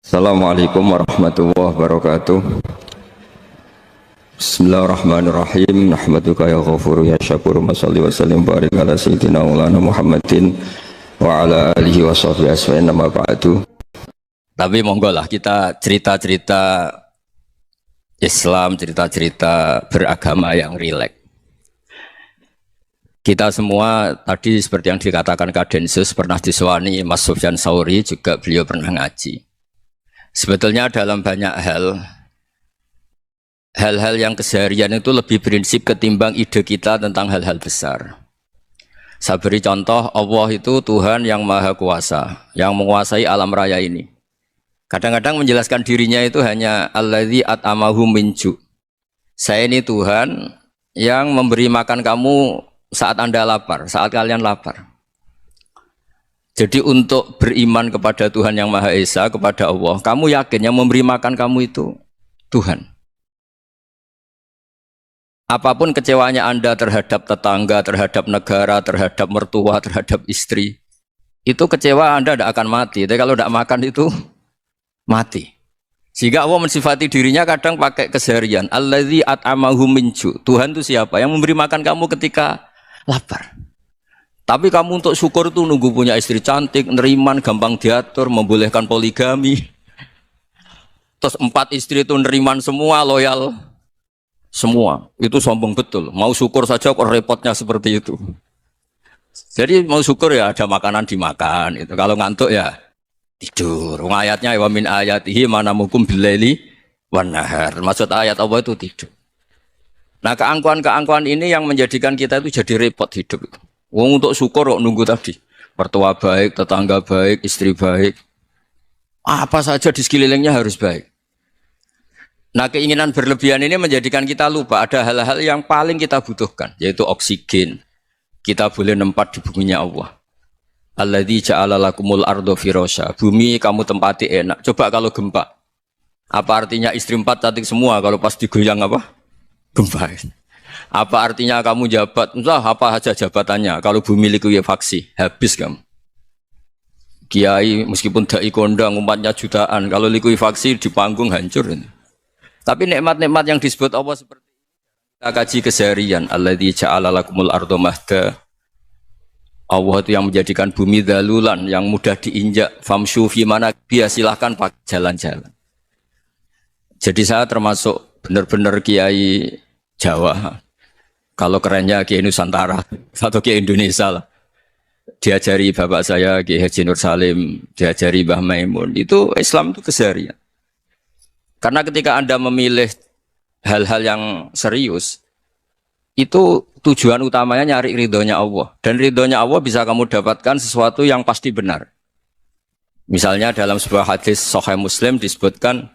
Assalamualaikum warahmatullahi wabarakatuh. Bismillahirrahmanirrahim. Nahmaduka ya ghafuru ya syakuru. Masalli wa sallim barik ala sayyidina maulana Muhammadin wa ala alihi wa sahbihi asfa'in nama ba'du. Tapi monggo lah kita cerita-cerita Islam, cerita-cerita beragama yang rileks. Kita semua tadi seperti yang dikatakan Kadensus pernah disewani Mas Sufyan Sauri, juga beliau pernah ngaji. Sebetulnya dalam banyak hal-hal yang keseharian itu lebih prinsip ketimbang ide kita tentang hal-hal besar. Saya beri contoh, Allah itu Tuhan yang maha kuasa, yang menguasai alam raya ini. Kadang-kadang menjelaskan dirinya itu hanya alladzi at'amahum min ju'. Saya ini Tuhan yang memberi makan kamu saat Anda lapar, saat kalian lapar. Jadi untuk beriman kepada Tuhan yang Maha Esa, kepada Allah, kamu yakin yang memberi makan kamu itu Tuhan. Apapun kecewanya Anda terhadap tetangga, terhadap negara, terhadap mertua, terhadap istri, itu kecewa Anda tidak akan mati. Tapi kalau tidak makan itu mati. Sehingga Allah mensifati dirinya kadang pakai keseharian. Alladzi at'amahum min ju'. Tuhan itu siapa? Yang memberi makan kamu ketika lapar. Tapi kamu untuk syukur itu nunggu punya istri cantik, neriman, gampang diatur, membolehkan poligami. Terus 4 istri itu neriman semua, loyal semua. Itu sombong betul. Mau syukur saja kok repotnya seperti itu. Jadi mau syukur ya ada makanan dimakan. Itu kalau ngantuk ya tidur. Ayatnya wa min ayatihi manamukum billaili wan nahar. Maksud ayat Allah itu tidur. Nah, keangkuhan-keangkuhan ini yang menjadikan kita itu jadi repot hidup itu. Wong untuk syukur kok nunggu tadi. Mertua baik, tetangga baik, istri baik. Apa saja di sekelilingnya harus baik. Nah, keinginan berlebihan ini menjadikan kita lupa ada hal-hal yang paling kita butuhkan, yaitu oksigen. Kita boleh nempat di buminya Allah. Alladzi ja'ala lakumul ardo firasya. Bumi kamu tempati enak. Coba kalau gempa. Apa artinya istri 4 cantik semua kalau pas digoyang apa? Gempa. Apa artinya kamu jabat? Entah apa saja jabatannya. Kalau bumi likuifaksi, habis kamu. Kiai meskipun dai kondang umatnya jutaan, kalau likuifaksi di panggung hancur. Tapi nikmat-nikmat yang disebut Allah seperti ini kita kaji keseharian. Alladzi ja'ala lakumul ardo mahda. Allah itu yang menjadikan bumi dalulan, yang mudah diinjak. Famshu fi manakbiha, silahkan pakai jalan-jalan. Jadi saya termasuk benar-benar kiai Jawa. Kalau kerennya Kiai Nusantara atau Kiai Indonesia lah. Diajari bapak saya Kiai Haji Nur Salim, diajari Mbah Maimun. Itu Islam itu keseharian. Karena ketika Anda memilih hal-hal yang serius, itu tujuan utamanya nyari ridhonya Allah. Dan ridhonya Allah bisa kamu dapatkan sesuatu yang pasti benar. Misalnya dalam sebuah hadis Sahih Muslim disebutkan,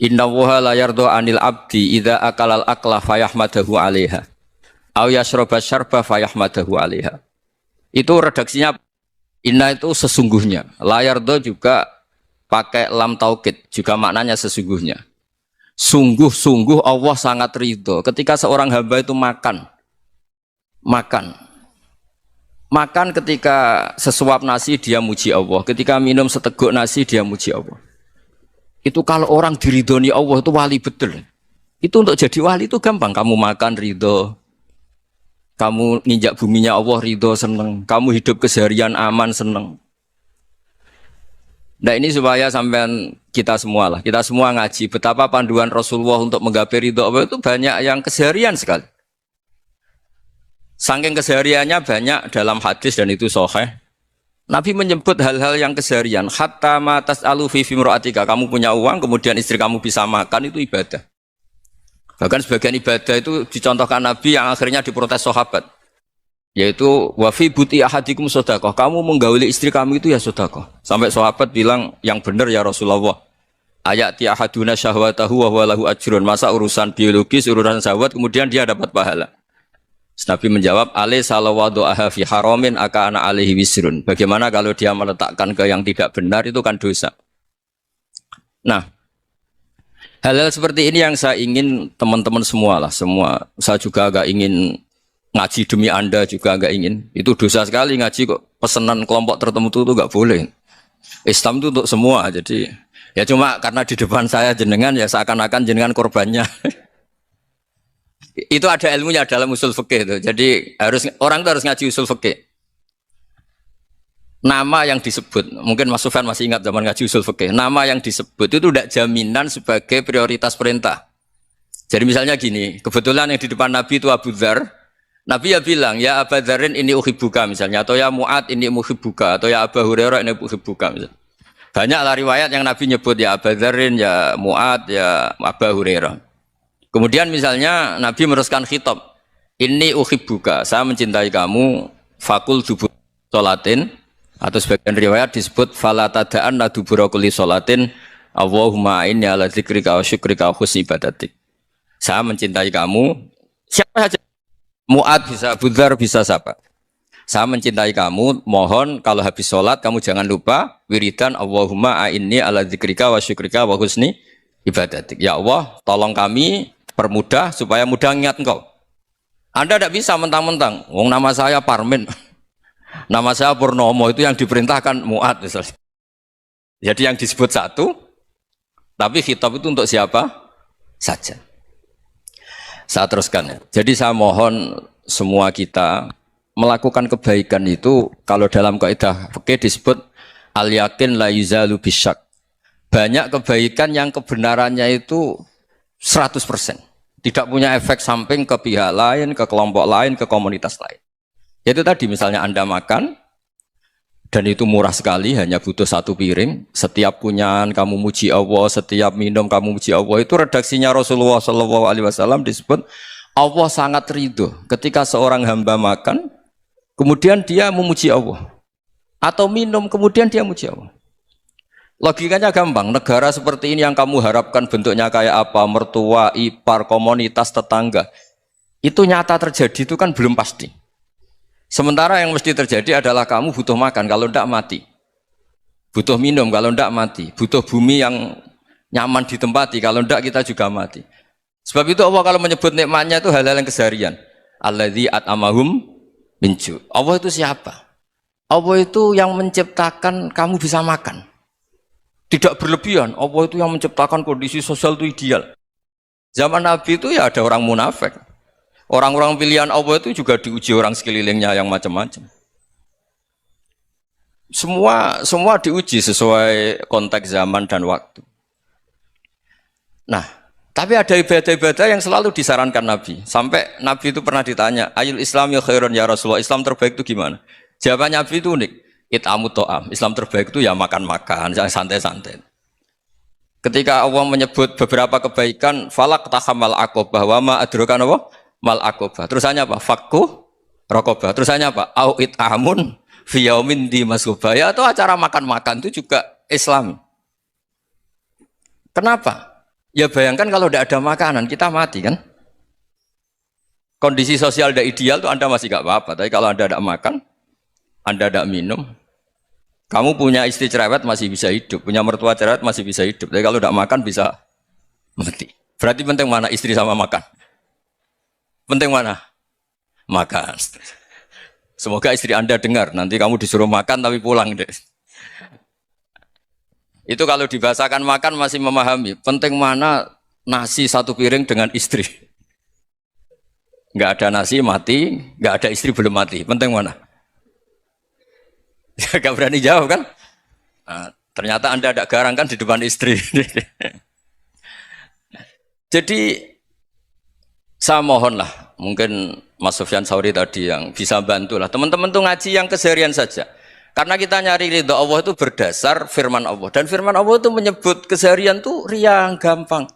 Inna Allaha la yardo anil abdi idza akalal akla fayahmadahu alaiha. Aw yashraba syarba fayahmadahu alaiha. Itu redaksinya inna itu sesungguhnya. La yardo juga pakai lam taukid, juga maknanya sesungguhnya. Sungguh-sungguh Allah sangat ridho ketika seorang hamba itu makan. Makan ketika sesuap nasi dia muji Allah, ketika minum seteguk nasi dia muji Allah. Itu kalau orang diridhoni Allah itu wali betul. Itu untuk jadi wali itu gampang. Kamu makan ridho, kamu nginjak buminya Allah ridho seneng, kamu hidup keseharian aman seneng. Nah ini supaya sampean kita semua ngaji betapa panduan Rasulullah untuk menggapai ridho Allah itu banyak yang keseharian sekali. Saking kesehariannya banyak dalam hadis dan itu sahih. Nabi menyebut hal-hal yang keseharian. Hatta ma tas'alu fi fimra'atika. Kamu punya uang, kemudian istri kamu bisa makan, itu ibadah. Bahkan sebagian ibadah itu dicontohkan Nabi yang akhirnya diprotes sahabat. Yaitu, wa fi buti ahadikum sodaqah. Kamu menggauli istri kamu itu ya sodaqah. Sampai sahabat bilang, yang benar ya Rasulullah. Ayati ahaduna syahwatahu wa huwa lahu ajrun. Masa urusan biologis, urusan syahwat, kemudian dia dapat pahala. Nabi menjawab, alaih salawadu'aha fi haramin aka'ana alaihi wisrun. Bagaimana kalau dia meletakkan ke yang tidak benar, itu kan dosa. Nah, hal-hal seperti ini yang saya ingin teman-teman semua lah, semua. Saya juga agak ingin ngaji demi Anda juga agak ingin. Itu dosa sekali ngaji kok pesanan kelompok tertentu itu enggak boleh. Islam itu untuk semua, jadi Ya cuma karena di depan saya jenengan ya seakan-akan jenengan korbannya. Itu ada ilmunya dalam usul fikih itu. Jadi orang itu harus ngaji usul fikih. Nama yang disebut, mungkin Mas Sufyan masih ingat zaman ngaji usul fikih. Nama yang disebut itu tidak jaminan sebagai prioritas perintah. Jadi misalnya gini, kebetulan yang di depan Nabi itu Abu Dzar. Nabi ya bilang, ya Abu Dzarin ini uhibbuka misalnya, atau ya Mu'ad ini uhibbuka, atau ya Abu Hurairah ini uhibbuka misalnya. Banyaklah riwayat yang Nabi nyebut ya Abu Dzarin, ya Mu'ad, ya Abu Hurairah. Kemudian misalnya Nabi meneruskan khitab, ini uhibbuka, saya mencintai kamu, fakul dubur sholatin, atau sebagian riwayat disebut fala tada'anna dubura kulli sholatin, Allahumma inni ala dzikrika wa syukrika wa husni ibadatik. Saya mencintai kamu, siapa saja. Mu'ad bisa, Abu Dzar bisa siapa. Saya mencintai kamu, mohon kalau habis sholat kamu jangan lupa wiridan Allahumma a'inni ala dzikrika wa syukrika wa husni ibadatik. Ya Allah, tolong kami permudah supaya mudah ingat engkau. Anda tidak bisa mentang-mentang, wong nama saya Parmin, nama saya Purnomo, itu yang diperintahkan Mu'ad misalnya. Jadi yang disebut satu, tapi khitab itu untuk siapa saja. Saya teruskan ya. Jadi saya mohon semua kita melakukan kebaikan itu kalau dalam kaidah fikih disebut al yakin la yuzalu bisyak. Banyak kebaikan yang kebenarannya itu 100%. Tidak punya efek samping ke pihak lain, ke kelompok lain, ke komunitas lain. Yaitu tadi misalnya Anda makan dan itu murah sekali, hanya butuh satu piring. Setiap punyaan kamu muji Allah, setiap minum kamu muji Allah. Itu redaksinya Rasulullah SAW disebut Allah sangat ridho ketika seorang hamba makan, kemudian dia memuji Allah. Atau minum, kemudian dia muji Allah. Logikanya gampang, negara seperti ini yang kamu harapkan bentuknya kayak apa, mertua, ipar, komunitas, tetangga. Itu nyata terjadi itu kan belum pasti. Sementara yang mesti terjadi adalah kamu butuh makan, kalau tidak mati. Butuh minum, kalau tidak mati. Butuh bumi yang nyaman ditempati, kalau tidak kita juga mati. Sebab itu Allah kalau menyebut nikmatnya itu hal-hal yang keseharian. Alladzi at'amahum min ju'. Allah itu siapa? Allah itu yang menciptakan kamu bisa makan. Tidak berlebihan. Allah itu yang menciptakan kondisi sosial itu ideal. Zaman Nabi itu ya ada orang munafik. Orang-orang pilihan Allah itu juga diuji orang sekelilingnya yang macam-macam. Semua diuji sesuai konteks zaman dan waktu. Nah, tapi ada ibadah-ibadah yang selalu disarankan Nabi. Sampai Nabi itu pernah ditanya, Ayul Islam ya khairun ya Rasulullah, Islam terbaik itu gimana? Jawaban Nabi itu unik. It'amu to'am. Islam terbaik itu ya makan-makan, santai-santai. Ketika Allah menyebut beberapa kebaikan, falak tahamal aqobah, wa ma adrokan apa? Mal aqobah. Terusannya apa? Fakku rokobah. Terusannya apa? Au it'amun fiyaumin di masubaya. Atau acara makan-makan itu juga Islam. Kenapa? Ya bayangkan kalau tidak ada makanan, kita mati kan? Kondisi sosial tidak ideal itu Anda masih gak apa-apa. Tapi kalau Anda tidak makan, Anda tidak minum, kamu punya istri cerewet masih bisa hidup, punya mertua cerewet masih bisa hidup. Tapi kalau tidak makan bisa mati. Berarti penting mana istri sama makan? Penting mana? Makan. Semoga istri Anda dengar, nanti kamu disuruh makan tapi pulang deh. Itu kalau dibahasakan makan masih memahami. Penting mana nasi satu piring dengan istri. Nggak ada nasi mati, nggak ada istri belum mati. Penting mana? Gak berani jawab kan? Nah, ternyata Anda ada garang kan di depan istri. Jadi saya mohonlah, mungkin Mas Sufyan Sauri tadi yang bisa bantulah. Teman-teman tuh ngaji yang keseharian saja. Karena kita nyari ridha Allah itu berdasar firman Allah. Dan firman Allah itu menyebut keseharian tuh riang, gampang.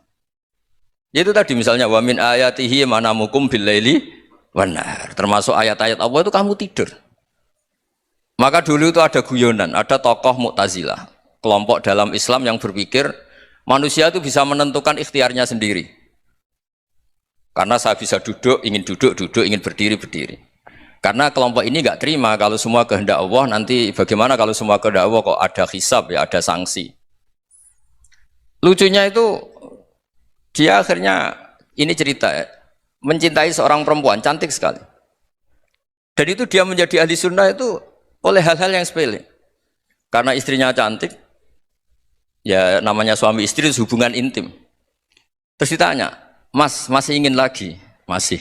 Yaitu tadi misalnya wa min ayatihi manamukum billaili wan nahar. Termasuk ayat-ayat Allah itu kamu tidur. Maka dulu itu ada guyonan, ada tokoh Mu'tazilah, kelompok dalam Islam yang berpikir manusia itu bisa menentukan ikhtiarnya sendiri. Karena saya bisa duduk, ingin berdiri, berdiri. Karena kelompok ini nggak terima kalau semua kehendak Allah, nanti bagaimana kalau semua kehendak Allah kok ada hisab ya, ada sanksi. Lucunya itu dia akhirnya ini cerita ya, mencintai seorang perempuan cantik sekali. Dan itu dia menjadi ahli sunnah itu oleh hal-hal yang sepele. Karena istrinya cantik, Ya namanya suami istri itu hubungan intim. Terus ditanya, Mas, masih ingin lagi? Masih.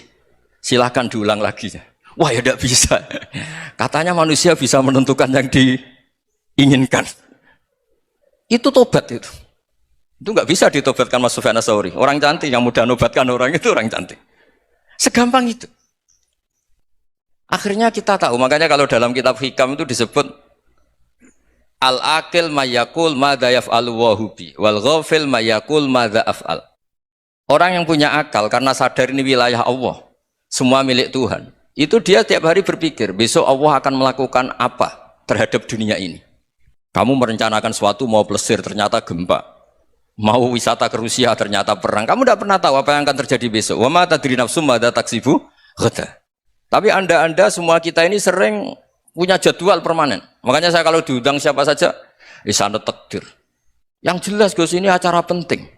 Silahkan diulang lagi. Wah ya tidak bisa. Katanya manusia bisa menentukan yang diinginkan. Itu tobat itu. Itu nggak bisa ditobatkan Mas Sufyan Ats-Tsauri. Orang cantik yang mudah nobatkan orang itu orang cantik. Segampang itu. Akhirnya kita tahu, makanya kalau dalam kitab Hikam itu disebut al-akil mayakul madza yaf'alu wa hubi wal ghafil mayakul madza af'al. Orang yang punya akal karena sadar ini wilayah Allah, semua milik Tuhan. Itu dia tiap hari berpikir, besok Allah akan melakukan apa terhadap dunia ini. Kamu merencanakan sesuatu mau plesir ternyata gempa. Mau wisata ke Rusia ternyata perang. Kamu tidak pernah tahu apa yang akan terjadi besok. Wa ma tadri nafsum madza taksibu ghadan. Tapi anda semua kita ini sering punya jadwal permanen. Makanya saya kalau diundang siapa saja, sana takdir. Yang jelas Gus ini acara penting.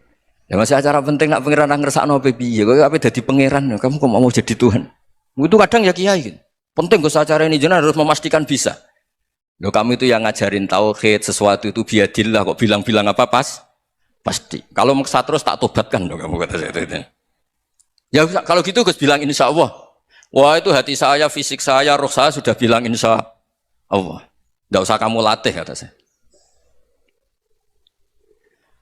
Ya masih acara penting nak pangeran ngersakno piye? Kowe ape dadi pangeran? Kamu kok mau jadi Tuhan? Itu kadang ya kiai gitu. Penting Gus acara ini jenengan harus memastikan bisa. Loh kamu itu yang ngajarin tauhid, sesuatu itu biadillah kok bilang-bilang apa pasti. Kalau maksa terus tak tobatkan loh kamu kata saya itu. Ya kalau gitu Gus bilang insya Allah. Wah itu hati saya, fisik saya, roh saya sudah bilang insya Allah. Tidak usah kamu latih kata saya.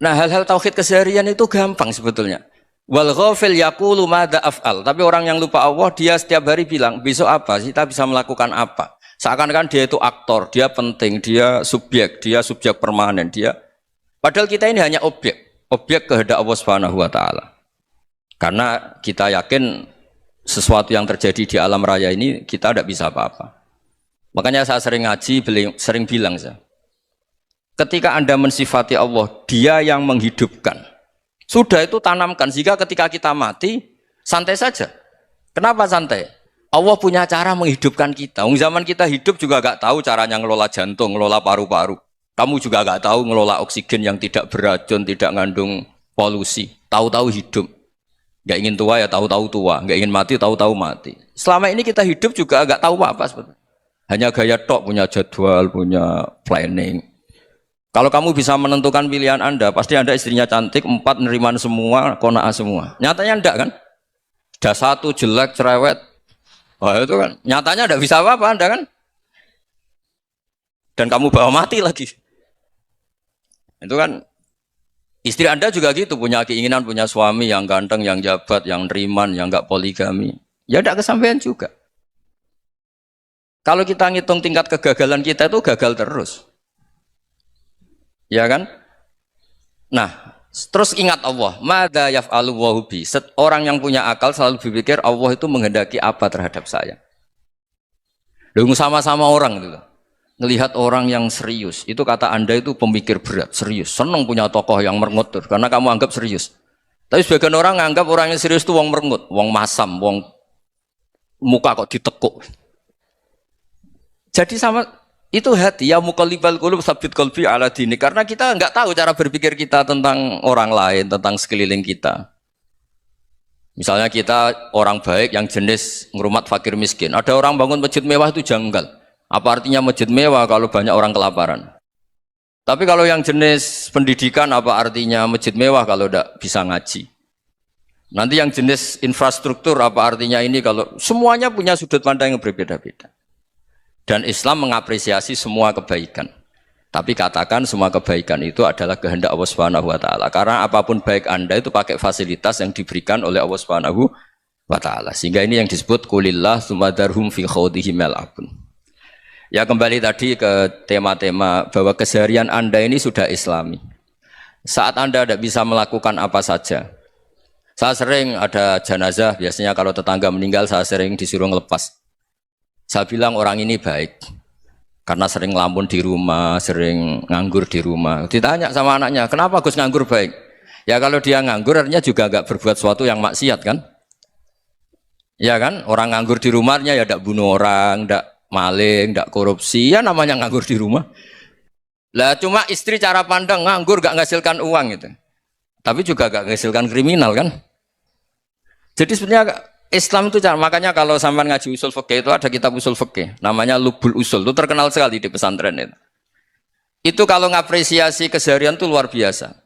Nah hal-hal tauhid keseharian itu gampang sebetulnya. Wal ghafil yaqulu madza af'al. Tapi orang yang lupa Allah dia setiap hari bilang besok apa? Kita bisa melakukan apa? Seakan-akan dia itu aktor, dia penting, dia subjek permanen, dia. Padahal kita ini hanya objek kehendak Allah Subhanahu wa taala. Karena kita yakin sesuatu yang terjadi di alam raya ini kita tidak bisa apa-apa. Makanya saya sering ngaji, sering bilang saya, ketika Anda mensifati Allah, Dia yang menghidupkan. Sudah itu tanamkan sehingga ketika kita mati santai saja. Kenapa santai? Allah punya cara menghidupkan kita. Zaman kita hidup juga gak tahu caranya ngelola jantung, ngelola paru-paru. Kamu juga gak tahu ngelola oksigen yang tidak beracun, tidak ngandung polusi. Tahu-tahu hidup. Gak ingin tua ya tahu-tahu tua, gak ingin mati tahu-tahu mati. Selama ini kita hidup juga gak tahu apa sebetulnya. Hanya gaya tok, punya jadwal, punya planning. Kalau kamu bisa menentukan pilihan Anda, pasti Anda istrinya cantik, 4 neriman semua, kona'ah semua. Nyatanya enggak kan? Sudah 1 jelek, cerewet. Wah itu kan, nyatanya enggak bisa apa-apa Anda kan? Dan kamu bawa mati lagi. Itu kan. Istri Anda juga gitu, punya keinginan, punya suami yang ganteng, yang jabat, yang neriman, yang enggak poligami. Ya enggak kesampaian juga. Kalau kita ngitung tingkat kegagalan kita itu gagal terus. Ya kan? Nah, terus ingat Allah, madza yaf'alu wa bi. Orang yang punya akal selalu berpikir Allah itu menghendaki apa terhadap saya. Loh sama-sama orang gitu. Ngelihat orang yang serius, itu kata Anda itu pemikir berat, serius. Senang punya tokoh yang merengut karena kamu anggap serius. Tapi sebagian orang anggap orang yang serius itu wong merengut, wong masam, wong muka kok ditekuk. Jadi sama itu hati ya muqallibal qulub tsabbit qalbi ala dinik, karena kita enggak tahu cara berpikir kita tentang orang lain, tentang sekeliling kita. Misalnya kita orang baik yang jenis ngrumat fakir miskin. Ada orang bangun masjid mewah itu janggal. Apa artinya masjid mewah kalau banyak orang kelaparan? Tapi kalau yang jenis pendidikan apa artinya masjid mewah kalau tidak bisa ngaji? Nanti yang jenis infrastruktur apa artinya ini kalau semuanya punya sudut pandang yang berbeda-beda. Dan Islam mengapresiasi semua kebaikan. Tapi katakan semua kebaikan itu adalah kehendak Allah Subhanahu wa taala. Karena apapun baik Anda itu pakai fasilitas yang diberikan oleh Allah Subhanahu wa taala. Sehingga ini yang disebut qulillah tsumma darhum fi khawdihim yal'abun. Ya kembali tadi ke tema-tema bahwa keseharian Anda ini sudah Islami. Saat Anda tidak bisa melakukan apa saja. Saya sering ada jenazah, biasanya kalau tetangga meninggal saya sering disuruh ngelepas. Saya bilang orang ini baik. Karena sering ngelamun di rumah, sering nganggur di rumah. Ditanya sama anaknya, kenapa Gus nganggur baik? Ya kalau dia nganggur artinya juga enggak berbuat sesuatu yang maksiat kan? Ya kan? Orang nganggur di rumahnya ya tidak bunuh orang, tidak maling, tidak korupsi, ya namanya nganggur di rumah. Lah cuma istri cara pandang nganggur gak menghasilkan uang gitu. Tapi juga gak menghasilkan kriminal kan. Jadi sebenarnya Islam itu makanya kalau sampean ngaji usul fikih itu ada kitab usul fikih namanya Lubul Usul, itu terkenal sekali di pesantren itu. Itu kalau ngapresiasi keseharian itu luar biasa.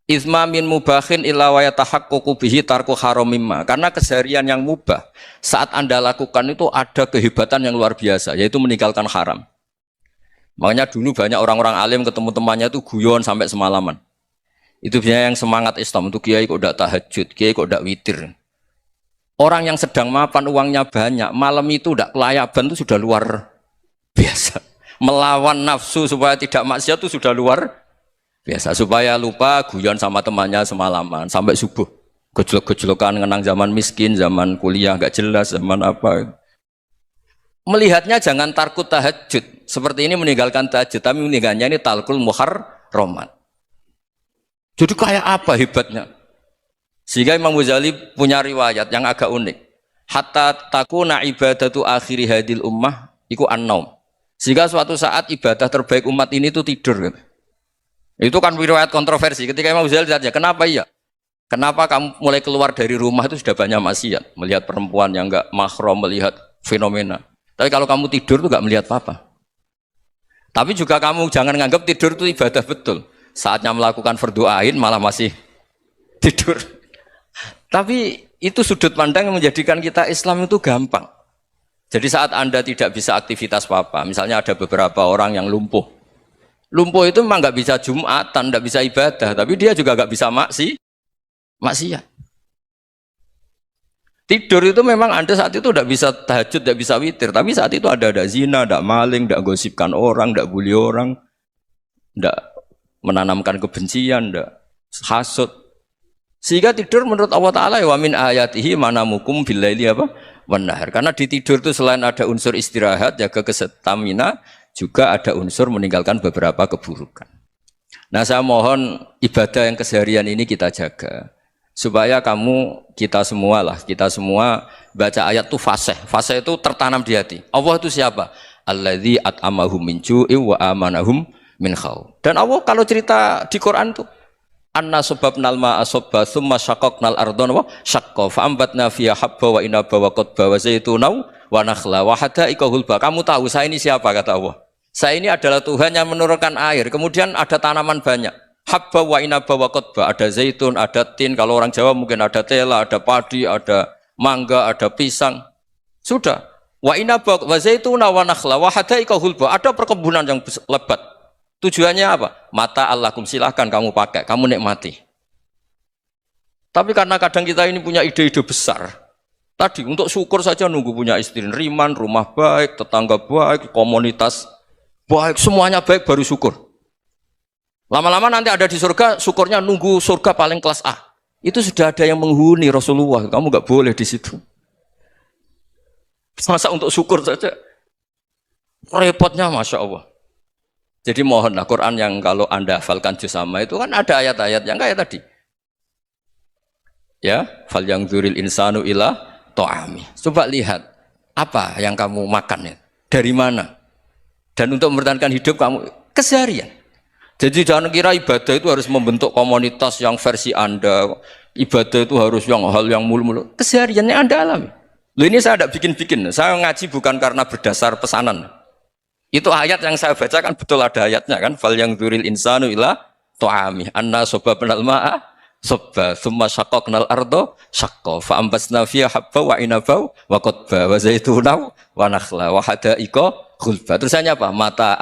Izma min mubahin illa wa yatahaqqaqu bihi tarku haramimma. Karena keseharian yang mubah saat Anda lakukan itu ada kehebatan yang luar biasa, yaitu meninggalkan haram. Makanya dulu banyak orang-orang alim ketemu temannya itu guyon sampai semalaman. Itu biasanya yang semangat Islam itu kiai kok tidak tahajud, kiai kok tidak witir. Orang yang sedang mapan uangnya banyak, malam itu tidak kelayaban itu sudah luar biasa. Melawan nafsu supaya tidak maksiat itu sudah luar biasa. Supaya lupa guyon sama temannya semalaman sampai subuh. Gejolok-gejolokan ngenang zaman miskin, zaman kuliah nggak jelas, zaman apa. Melihatnya jangan tarkut tahajud. Seperti ini meninggalkan tahajud, tapi meninggalnya ini talkul muharramat. Jadi kayak apa hebatnya? Sehingga Imam Ghazali punya riwayat yang agak unik. Hatta takuna ibadatu akhiri hadil ummah iku an-naum. Sehingga suatu saat ibadah terbaik umat ini itu tidur. Itu kan riwayat kontroversi. Ketika Imam Ghazali ditanya, kenapa iya? Kenapa kamu mulai keluar dari rumah itu sudah banyak maksiat? Melihat perempuan yang enggak mahram, melihat fenomena. Tapi kalau kamu tidur itu enggak melihat apa-apa. Tapi juga kamu jangan nganggap tidur itu ibadah betul. Saatnya melakukan fardu ain malah masih tidur. Tapi itu sudut pandang yang menjadikan kita Islam itu gampang. Jadi saat Anda tidak bisa aktivitas apa-apa, misalnya ada beberapa orang yang lumpuh. Lumpuh itu memang nggak bisa Jumatan, nggak bisa ibadah, tapi dia juga nggak bisa maksiat. Tidur itu memang Anda saat itu tidak bisa tahajud, tidak bisa witir, tapi saat itu ada zina, ada maling, tidak gosipkan orang, tidak bully orang, tidak menanamkan kebencian, tidak hasud. Sehingga tidur menurut Allah Ta'ala wa min ayatihi manamukum billaili apa? Wanahar. Karena di tidur itu selain ada unsur istirahat, jaga kestamina, juga ada unsur meninggalkan beberapa keburukan. Nah saya mohon ibadah yang keseharian ini kita jaga. Supaya kita semua baca ayat itu fasih. Fasih itu tertanam di hati. Allah itu siapa? Alladzi at'amahum min ju'i wa amanahum min khauf. Dan Allah kalau cerita di Quran itu anna sababnal ma'a sabba thumma syaqaqnal ardha wa syaqqa fa ambatna fiha habba wa inaba wa qadba wa zaituna wa nakhla wa hada'iqa hulba. Kamu tahu saya ini siapa kata Allah? Saya ini adalah Tuhan yang menurunkan air, kemudian ada tanaman banyak. Habba wa inaba wa qadba, ada zaitun, ada tin, kalau orang Jawa mungkin ada tela, ada padi, ada mangga, ada pisang. Sudah. Wa inaba wa zaituna wa nakhla wa hada'iqa hulba, ada perkebunan yang lebat. Tujuannya apa? Mata Allahkum, silahkan kamu pakai, kamu nikmati. Tapi karena kadang kita ini punya ide-ide besar. Tadi untuk syukur saja nunggu punya istri riman, rumah baik, tetangga baik, komunitas baik, semuanya baik baru syukur. Lama-lama nanti ada di surga, syukurnya nunggu surga paling kelas A. Itu sudah ada yang menghuni Rasulullah, kamu nggak boleh di situ. Masa untuk syukur saja? Repotnya Masya Allah. Jadi mohonlah Quran yang kalau Anda hafalkan juz sama itu kan ada ayat-ayat yang kayak tadi. Ya, fal yang dzuril insanu ila ta'ami. Coba lihat apa yang kamu makan ya, dari mana? Dan untuk mempertahankan hidup kamu keseharian. Jadi jangan kira ibadah itu harus membentuk komunitas yang versi Anda. Ibadah itu harus hal yang mulu-mulu. Kesehariannya Anda alami. Loh ini saya tidak bikin-bikin. Saya ngaji bukan karena berdasar pesanan. Itu ayat yang saya baca kan betul ada ayatnya kan. Fal yang dzuril insanu ila ta'ami. Anna sababnal ma'a sabba thumma syaqaqnal arda syaqqa fa ambasna fiha habba wa inaba wa qadba wa zaituna wa nakhla wa hada'iqa ghulba. Terusannya apa? Mata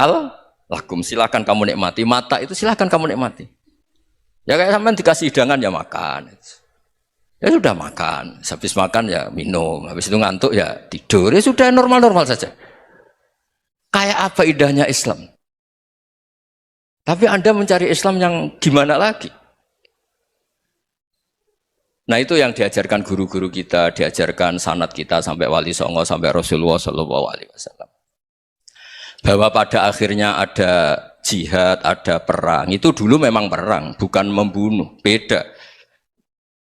lakum, silakan kamu nikmati. Mata itu silakan kamu nikmati. Ya kayak sampean dikasih hidangan ya makan. Ya sudah makan. Habis makan ya minum. Habis itu ngantuk ya tidur. Ya sudah normal-normal saja. Kayak apa indahnya Islam? Tapi Anda mencari Islam yang gimana lagi? Nah itu yang diajarkan guru-guru kita, diajarkan sanad kita sampai Wali Songo, sampai Rasulullah SAW. Bahwa pada akhirnya ada jihad, ada perang. Itu dulu memang perang, bukan membunuh. Beda.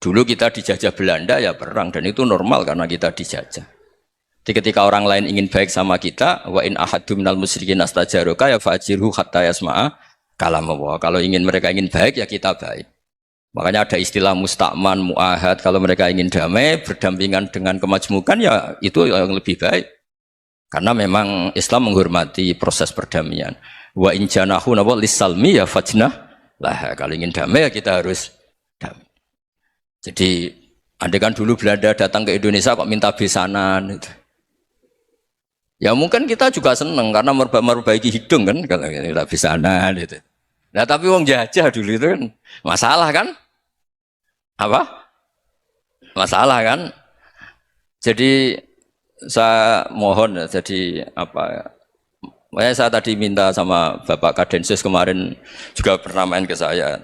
Dulu kita dijajah Belanda ya perang, dan itu normal karena kita dijajah. Jadi ketika orang lain ingin baik sama kita, wa in ahadum minal musyrikin astajaroka ya fa'ajirhu hatta yasma'a kalam Allah. Kalau mereka ingin baik ya kita baik. Makanya ada istilah musta'man, mu'ahad. Kalau mereka ingin damai, berdampingan dengan kemajmukan ya itu yang lebih baik. Karena memang Islam menghormati proses perdamaian. Wa in janahu napa lisalmi ya fajnah lah. Kalau ingin damai ya kita harus damai. Jadi andai kan dulu Belanda datang ke Indonesia kok minta besanan itu. Ya mungkin kita juga seneng karena memperbaiki hidung kan kalau minta besanan itu. Nah tapi wong jajah dulu itu kan masalah kan? Apa? Masalah kan? Jadi saya mohon ya, jadi apa? Saya tadi minta sama Bapak Kadensus kemarin juga pernah main ke saya.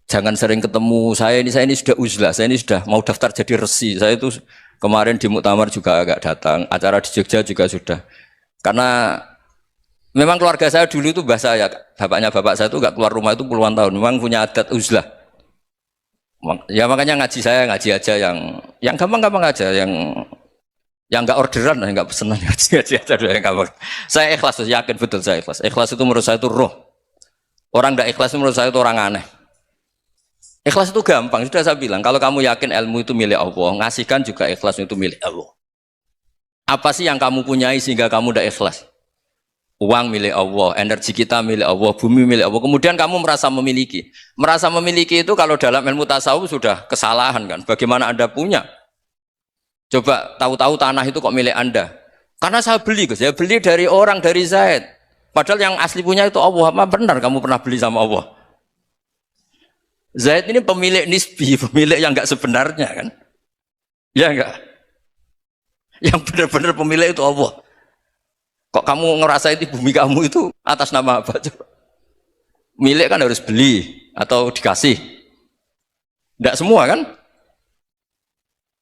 Jangan sering ketemu saya ini sudah uzlah, saya ini sudah mau daftar jadi resi. Saya itu kemarin di Muktamar juga agak datang, acara di Jogja juga sudah. Karena memang keluarga saya dulu itu bahasa ya, bapaknya bapak saya itu enggak keluar rumah itu puluhan tahun. Memang punya adat uzlah. Ya makanya ngaji saya ngaji aja yang gampang-gampang aja, yang enggak orderan, enggak pesenan ngaji aja dulu yang gampang. Saya ikhlas, yakin betul saya ikhlas. Ikhlas itu menurut saya itu roh. Orang enggak ikhlas menurut saya itu orang aneh. Ikhlas itu gampang, sudah saya bilang. Kalau kamu yakin ilmu itu milik Allah, ngasihkan juga ikhlas itu milik Allah. Apa sih yang kamu punyai sehingga kamu tidak ikhlas? Uang milik Allah, energi kita milik Allah, bumi milik Allah. Kemudian kamu merasa memiliki. Merasa memiliki itu kalau dalam ilmu tasawuf sudah kesalahan kan. Bagaimana Anda punya? Coba tahu-tahu tanah itu kok milik Anda. Karena saya beli, saya beli dari orang, dari Zaid. Padahal yang asli punya itu Allah. Apa benar kamu pernah beli sama Allah? Zaid ini pemilik nisbi, pemilik yang enggak sebenarnya kan? Ya enggak? Yang benar-benar pemilik itu Allah. Kok kamu ngerasa itu bumi kamu itu atas nama apa? Coba. Milik kan harus beli atau dikasih. Enggak semua kan?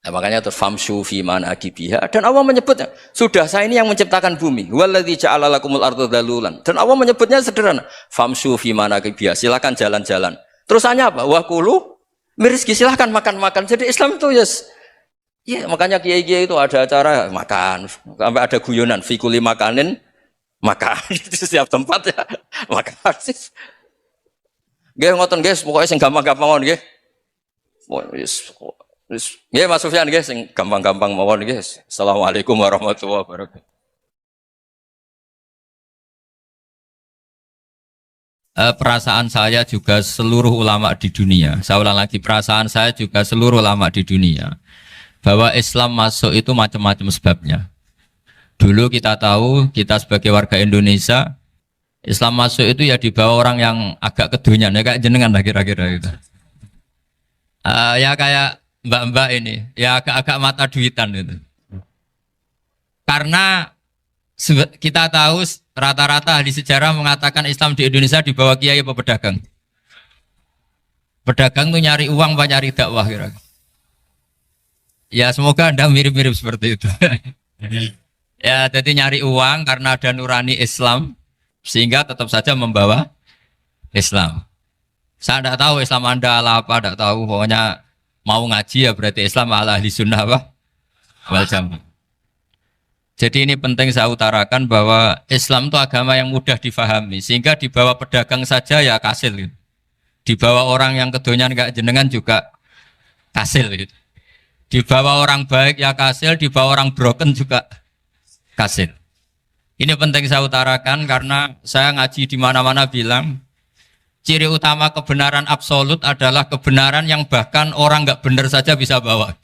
Nah, makanya terfamshu fi manakibiha dan Allah menyebutnya, sudah saya ini yang menciptakan bumi. Waladzi ja'ala lakumul arda dalulan. Dan Allah menyebutnya sederhana, famshu fi manakibiha, silakan jalan-jalan. Terusannya apa? Wakulu mirizki, silahkan makan-makan. Jadi Islam itu ya makanya kiai-kiai itu ada acara makan, sampai ada guyonan fikuli makanin makan di setiap tempat ya makan. Nggih ngoten guys, pokoknya sing gampang-gampang mawon nggih. Wis nggih Mas Sufyan nggih sing gampang-gampang mawon nggih. Assalamualaikum warahmatullahi wabarakatuh. Perasaan saya juga seluruh ulama di dunia. Saya ulang lagi, perasaan saya juga seluruh ulama di dunia. Bahwa Islam masuk itu macam-macam sebabnya. Dulu kita tahu, kita sebagai warga Indonesia, Islam masuk itu ya dibawa orang yang agak kedonyan, ya kayak jenengan lah kira-kira itu. Ya kayak mbak-mbak ini, ya agak-agak mata duitan itu. Karena kita tahu rata-rata ahli sejarah mengatakan Islam di Indonesia dibawa kiai apa pedagang. Pedagang tuh nyari uang apa nyari dakwah kira-kira. Ya semoga Anda mirip-mirip seperti itu. Ya jadi nyari uang karena ada nurani Islam sehingga tetap saja membawa Islam. Saya tidak tahu Islam Anda ala apa, tidak tahu. Pokoknya mau ngaji ya berarti Islam ala ahli sunnah apa? Wal jamaah. Jadi ini penting saya utarakan bahwa Islam itu agama yang mudah difahami sehingga dibawa pedagang saja ya kasil gitu. Dibawa orang yang kedonyan kayak jenengan juga kasil gitu. Dibawa orang baik ya kasil, dibawa orang broken juga kasil. Ini penting saya utarakan karena saya ngaji di mana-mana bilang ciri utama kebenaran absolut adalah kebenaran yang bahkan orang nggak benar saja bisa bawa.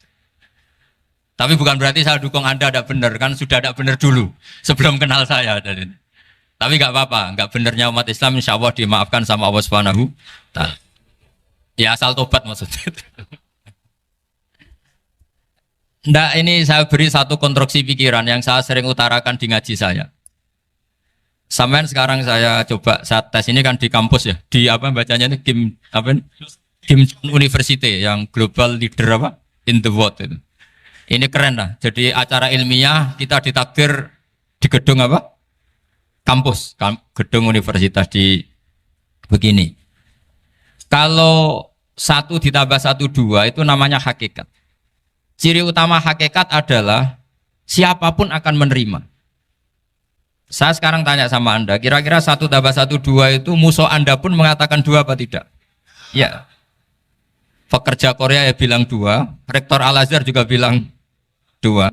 Tapi bukan berarti saya dukung Anda tidak benar, kan sudah tidak benar dulu sebelum kenal saya. Tapi nggak apa-apa, nggak benarnya umat Islam insya Allah dimaafkan sama Allah Subhanahu Ta'ala. Ya asal tobat maksudnya. Nggak, ini saya beri satu konstruksi pikiran yang saya sering utarakan di ngaji saya. Sampai sekarang saya coba saat tes ini kan di kampus ya, di apa bacanya ini Kim University yang global leader apa in the world itu. Ini keren lah. Jadi acara ilmiah kita ditakdir di gedung apa? Kampus, gedung universitas di begini. Kalau 1 ditambah 1 2 itu namanya hakikat. Ciri utama hakikat adalah siapapun akan menerima. Saya sekarang tanya sama Anda, kira-kira 1 tambah 1 2 itu musuh Anda pun mengatakan 2 apa tidak? Ya. Pekerja Korea ya bilang 2, Rektor Al-Azhar juga bilang 2.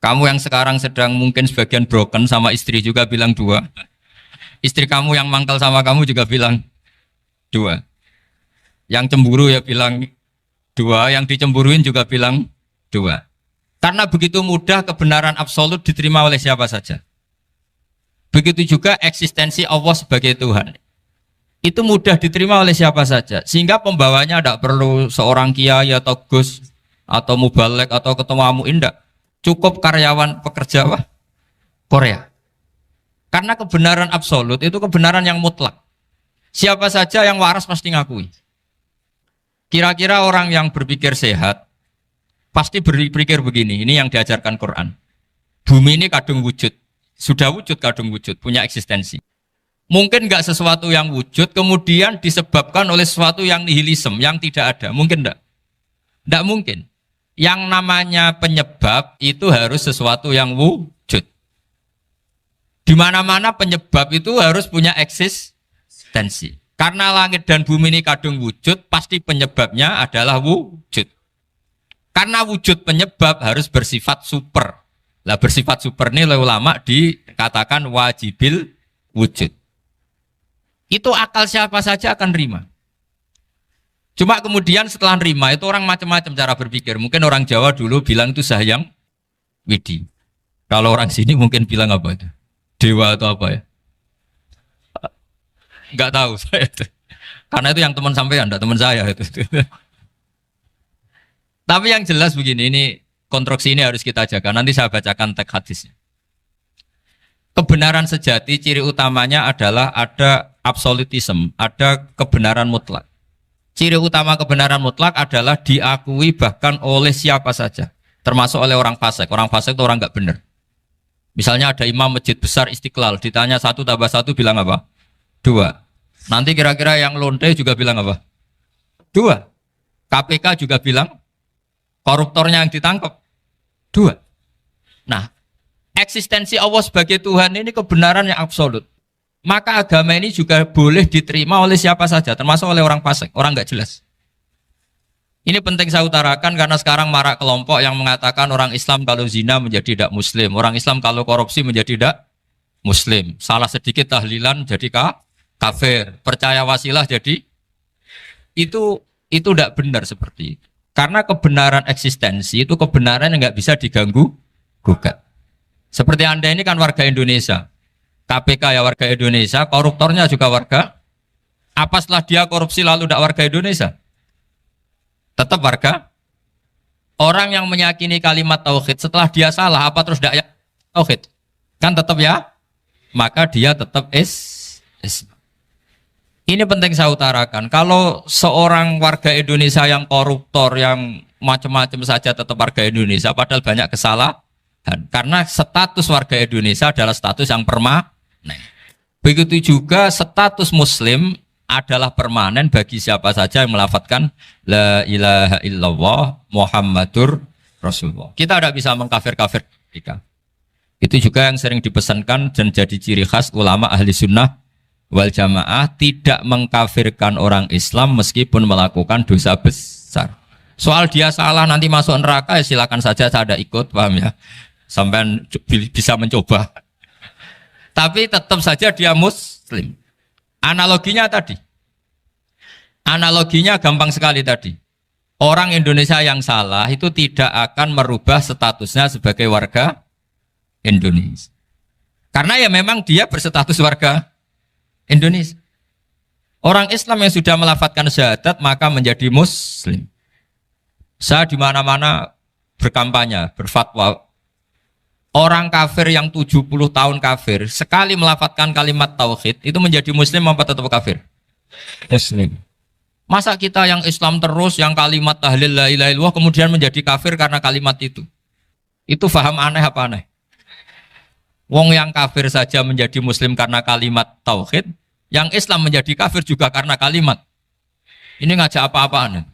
Kamu yang sekarang sedang mungkin sebagian broken sama istri juga bilang 2. Istri kamu yang mangkal sama kamu juga bilang dua. Yang cemburu ya bilang dua, yang dicemburuin juga bilang dua. Karena begitu mudah kebenaran absolut diterima oleh siapa saja. Begitu juga eksistensi Allah sebagai Tuhan. Itu mudah diterima oleh siapa saja. Sehingga pembawanya tidak perlu seorang kiai atau gus atau mubalek atau ketua muin, tidak. Cukup karyawan pekerja Korea. Karena kebenaran absolut itu kebenaran yang mutlak. Siapa saja yang waras pasti ngakui. Kira-kira orang yang berpikir sehat pasti berpikir begini, ini yang diajarkan Quran. Bumi ini kadung wujud, sudah wujud kadung wujud, punya eksistensi. Mungkin nggak sesuatu yang wujud kemudian disebabkan oleh sesuatu yang nihilisme, yang tidak ada. Mungkin enggak? Enggak mungkin. Yang namanya penyebab itu harus sesuatu yang wujud. Di mana-mana penyebab itu harus punya eksistensi. Karena langit dan bumi ini kadung wujud, pasti penyebabnya adalah wujud. Karena wujud penyebab harus bersifat super. Lah bersifat super ini oleh ulama dikatakan wajibil wujud. Itu akal siapa saja akan terima. Cuma kemudian setelah nerima itu orang macam-macam cara berpikir. Mungkin orang Jawa dulu bilang itu Sahyang Widi. Kalau orang sini mungkin bilang apa itu? Dewa atau apa ya? Enggak tahu saya itu. Karena itu yang teman sampean, enggak teman saya itu. Tapi yang jelas begini, ini konstruksi ini harus kita jaga. Nanti saya bacakan teks hadisnya. Kebenaran sejati ciri utamanya adalah ada absolutisme, ada kebenaran mutlak. Ciri utama kebenaran mutlak adalah diakui bahkan oleh siapa saja, termasuk oleh orang fasik. Orang fasik itu orang nggak benar. Misalnya ada imam masjid besar Istiqlal, ditanya 1 tambah 1 bilang apa? 2. Nanti kira-kira yang lonte juga bilang apa? 2. KPK juga bilang koruptornya yang ditangkap 2. Nah, eksistensi Allah sebagai Tuhan ini kebenaran yang absolut. Maka agama ini juga boleh diterima oleh siapa saja, termasuk oleh orang fasik, orang nggak jelas. Ini penting saya utarakan karena sekarang marak kelompok yang mengatakan orang Islam kalau zina menjadi tidak muslim, orang Islam kalau korupsi menjadi tidak muslim. Salah sedikit tahlilan jadi kafir, percaya wasilah jadi itu tidak benar seperti itu. Karena kebenaran eksistensi itu kebenaran yang nggak bisa diganggu gugat. Seperti Anda ini kan warga Indonesia. KPK ya warga Indonesia, koruptornya juga warga. Apa setelah dia korupsi lalu tidak warga Indonesia? Tetap warga. Orang yang meyakini kalimat tauhid setelah dia salah apa terus tidak ya tauhid? Kan tetap ya. Maka dia tetap Ini penting saya utarakan. Kalau seorang warga Indonesia yang koruptor, yang macam-macam saja tetap warga Indonesia, padahal banyak kesalahan. Karena status warga Indonesia adalah status yang permanen. Begitu juga status Muslim adalah permanen bagi siapa saja yang melafadzkan La ilaha illallah Muhammadur Rasulullah. Kita tidak bisa mengkafir-kafir mereka. Itu juga yang sering dipesankan dan jadi ciri khas ulama ahli sunnah wal jamaah, tidak mengkafirkan orang Islam meskipun melakukan dosa besar. Soal dia salah nanti masuk neraka ya silakan saja, saya ada ikut, paham ya? Sampai bisa mencoba. Tapi tetap saja dia muslim. Analoginya tadi. Analoginya gampang sekali tadi. Orang Indonesia yang salah itu tidak akan merubah statusnya sebagai warga Indonesia. Karena ya memang dia berstatus warga Indonesia. Orang Islam yang sudah melafadzkan syahadat maka menjadi muslim. Saya di mana-mana berkampanye, berfatwa. Orang kafir yang 70 tahun kafir, sekali melafadzkan kalimat tauhid, itu menjadi muslim apa tetap kafir? Muslim. Masa kita yang Islam terus, yang kalimat tahlil la ilaha illallah, kemudian menjadi kafir karena kalimat itu? Itu faham aneh apa aneh? Wong yang kafir saja menjadi muslim karena kalimat tauhid, yang Islam menjadi kafir juga karena kalimat. Ini ngajak apa-apaan?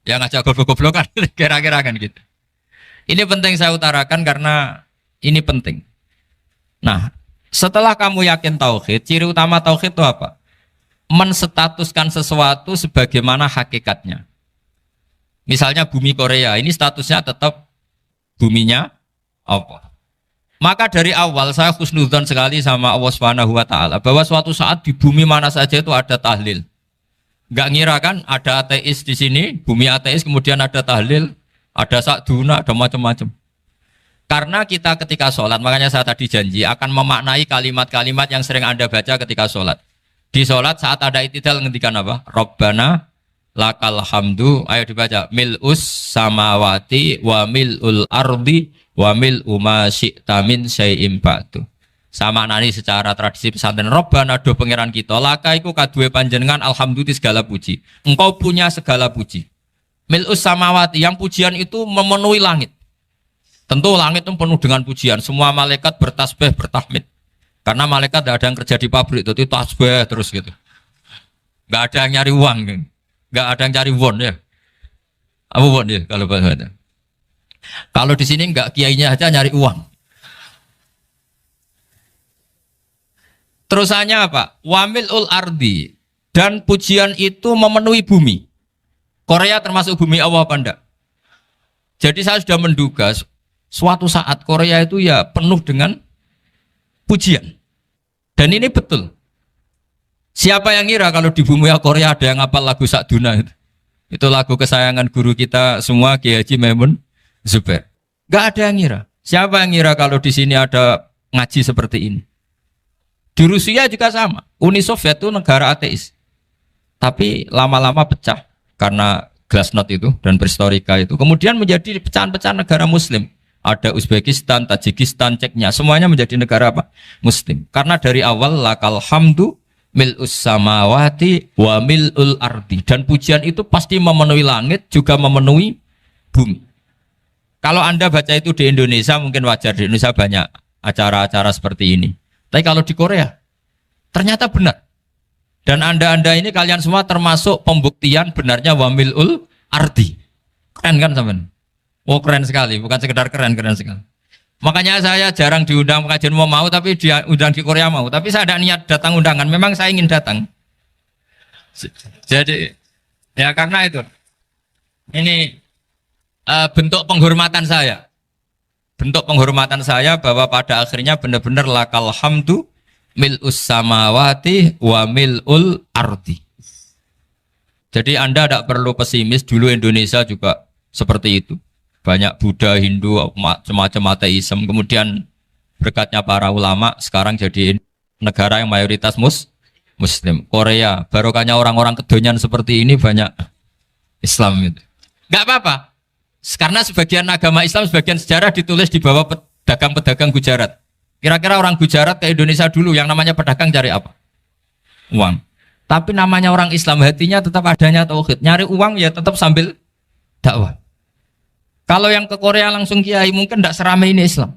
Ya ngajak goblok-goblokan, kira-kira kan gitu. Ini penting saya utarakan karena ini penting. Nah, setelah kamu yakin tauhid, ciri utama tauhid itu apa? Menstatuskan sesuatu sebagaimana hakikatnya. Misalnya bumi Korea, ini statusnya tetap buminya apa? Maka dari awal saya husnudzon sekali sama Allah Subhanahu wa taala bahwa suatu saat di bumi mana saja itu ada tahlil. Enggak ngira kan ada ateis di sini, bumi ateis kemudian ada tahlil, ada sakduna, ada macam-macam. Karena kita ketika sholat, makanya saya tadi janji akan memaknai kalimat-kalimat yang sering Anda baca ketika sholat. Di sholat saat ada itidal ngendikan apa? Rabbana lakal hamdu, ayo dibaca, mil'us samawati wa mil'ul ardi wa mil'u ma syi'ta min syai'im ba'du. Sama nani secara tradisi pesantren, Rabbana do pangeran kita, laka iku kaduwe panjenengan alhamdulillah segala puji. Engkau punya segala puji. Mil'us samawati, yang pujian itu memenuhi langit. Tentu langit itu penuh dengan pujian. Semua malaikat bertasbih, bertahmid. Karena malaikat tidak ada yang kerja di pabrik, itu tasbih terus gitu. Nggak ada yang nyari uang, nggak ada yang cari won ya. Apa won ya kalau bahasa? Kalau di sini nggak kiainya aja nyari uang. Terusannya apa? Wamil ul ardi, dan pujian itu memenuhi bumi. Korea termasuk bumi Allah apa enggak? Jadi saya sudah menduga suatu saat Korea itu ya penuh dengan pujian. Dan ini betul. Siapa yang ngira kalau di bumi Korea ada yang hafal lagu Sakduna itu? Itu lagu kesayangan guru kita semua, Kiai Haji Maimun Zubair. Gak ada yang ngira. Siapa yang ngira kalau di sini ada ngaji seperti ini? Di Rusia juga sama. Uni Soviet itu negara ateis. Tapi lama-lama pecah karena glasnost itu dan perestroika itu. Kemudian menjadi pecahan-pecahan negara Muslim. Ada Uzbekistan, Tajikistan, Ceknya, semuanya menjadi negara apa? Muslim. Karena dari awal lakal hamdu mil'us samawati wa mil'ul ardi, dan pujian itu pasti memenuhi langit juga memenuhi bumi. Kalau Anda baca itu di Indonesia mungkin wajar, di Indonesia banyak acara-acara seperti ini. Tapi kalau di Korea ternyata benar. Dan Anda ini kalian semua termasuk pembuktian benarnya wa mil'ul ardi. Keren kan teman? Oh keren sekali, bukan sekedar keren sekali. Makanya saya jarang diundang pengajian mau, tapi dia undang di Korea mau. Tapi saya ada niat datang undangan, memang saya ingin datang. Jadi ya karena itu, ini bentuk penghormatan saya. Bentuk penghormatan saya bahwa pada akhirnya benar-benar lakal hamdu mil'us samawati wa mil'ul ardi. Jadi Anda tidak perlu pesimis, dulu Indonesia juga seperti itu. Banyak Buddha, Hindu, macam-macam ateisme. Kemudian berkatnya para ulama sekarang jadi negara yang mayoritas Muslim. Korea, barokahnya orang-orang kedonyan seperti ini banyak Islam itu. Gak apa-apa. Karena sebagian agama Islam, sebagian sejarah ditulis di bawah pedagang-pedagang Gujarat. Kira-kira orang Gujarat ke Indonesia dulu yang namanya pedagang cari apa? Uang. Tapi namanya orang Islam hatinya tetap adanya tauhid. Nyari uang ya tetap sambil dakwah. Kalau yang ke Korea langsung kiai mungkin tidak seramai ini Islam.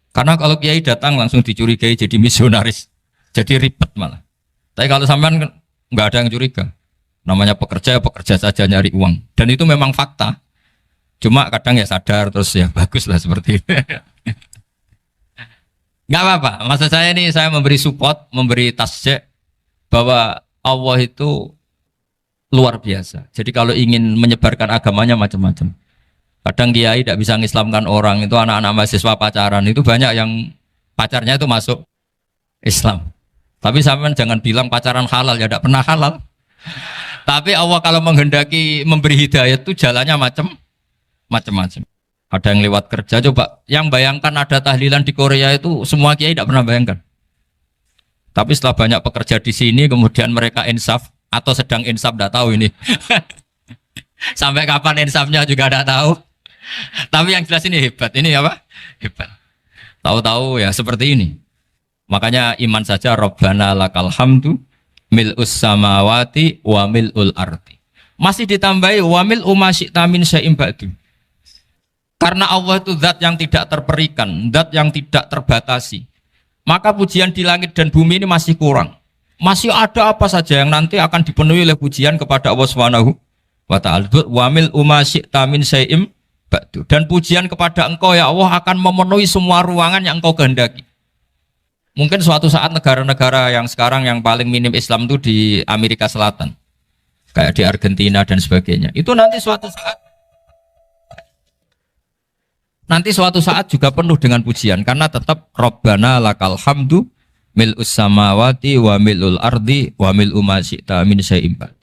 Karena kalau kiai datang langsung dicurigai jadi misionaris. Jadi ribet malah. Tapi kalau sampean nggak ada yang curiga. Namanya pekerja, pekerja saja nyari uang. Dan itu memang fakta. Cuma kadang ya sadar terus ya bagus lah seperti itu. Nggak apa-apa. Maksud saya ini saya memberi support, memberi tasjek bahwa Allah itu luar biasa. Jadi kalau ingin menyebarkan agamanya macam-macam. Kadang kiai tidak bisa mengislamkan orang, itu anak-anak mahasiswa pacaran, itu banyak yang pacarnya itu masuk Islam. Tapi sampean jangan bilang pacaran halal, ya tidak pernah halal. Tapi Allah kalau menghendaki memberi hidayah itu jalannya macam-macam. Ada yang lewat kerja, coba yang bayangkan ada tahlilan di Korea itu semua kiai tidak pernah bayangkan. Tapi setelah banyak pekerja di sini, kemudian mereka insaf atau sedang insaf, tidak tahu ini. Sampai kapan insafnya juga tidak tahu. Tapi yang jelas ini hebat. Ini apa? Hebat. Tahu-tahu ya seperti ini. Makanya iman saja Rabbana lakal hamdu mil'us samawati wa mil'ul ardi. Masih ditambahi wa mil'u ma syi'ta min syai'im ba'du. Karena Allah itu zat yang tidak terperikan, zat yang tidak terbatasi. Maka pujian di langit dan bumi ini masih kurang. Masih ada apa saja yang nanti akan dipenuhi oleh pujian kepada Allah Subhanahu wa ta'ala. Wa mil'u ma syi'ta min syai'im ba'du. Dan pujian kepada Engkau ya Allah akan memenuhi semua ruangan yang Engkau kehendaki. Mungkin suatu saat negara-negara yang sekarang yang paling minim Islam itu di Amerika Selatan, kayak di Argentina dan sebagainya, itu nanti suatu saat nanti suatu saat juga penuh dengan pujian karena tetap Rabbana lakal hamdu mil'us samawati wa mil'ul ardi wa mil'u ma syi'ta min syai'in ba'd.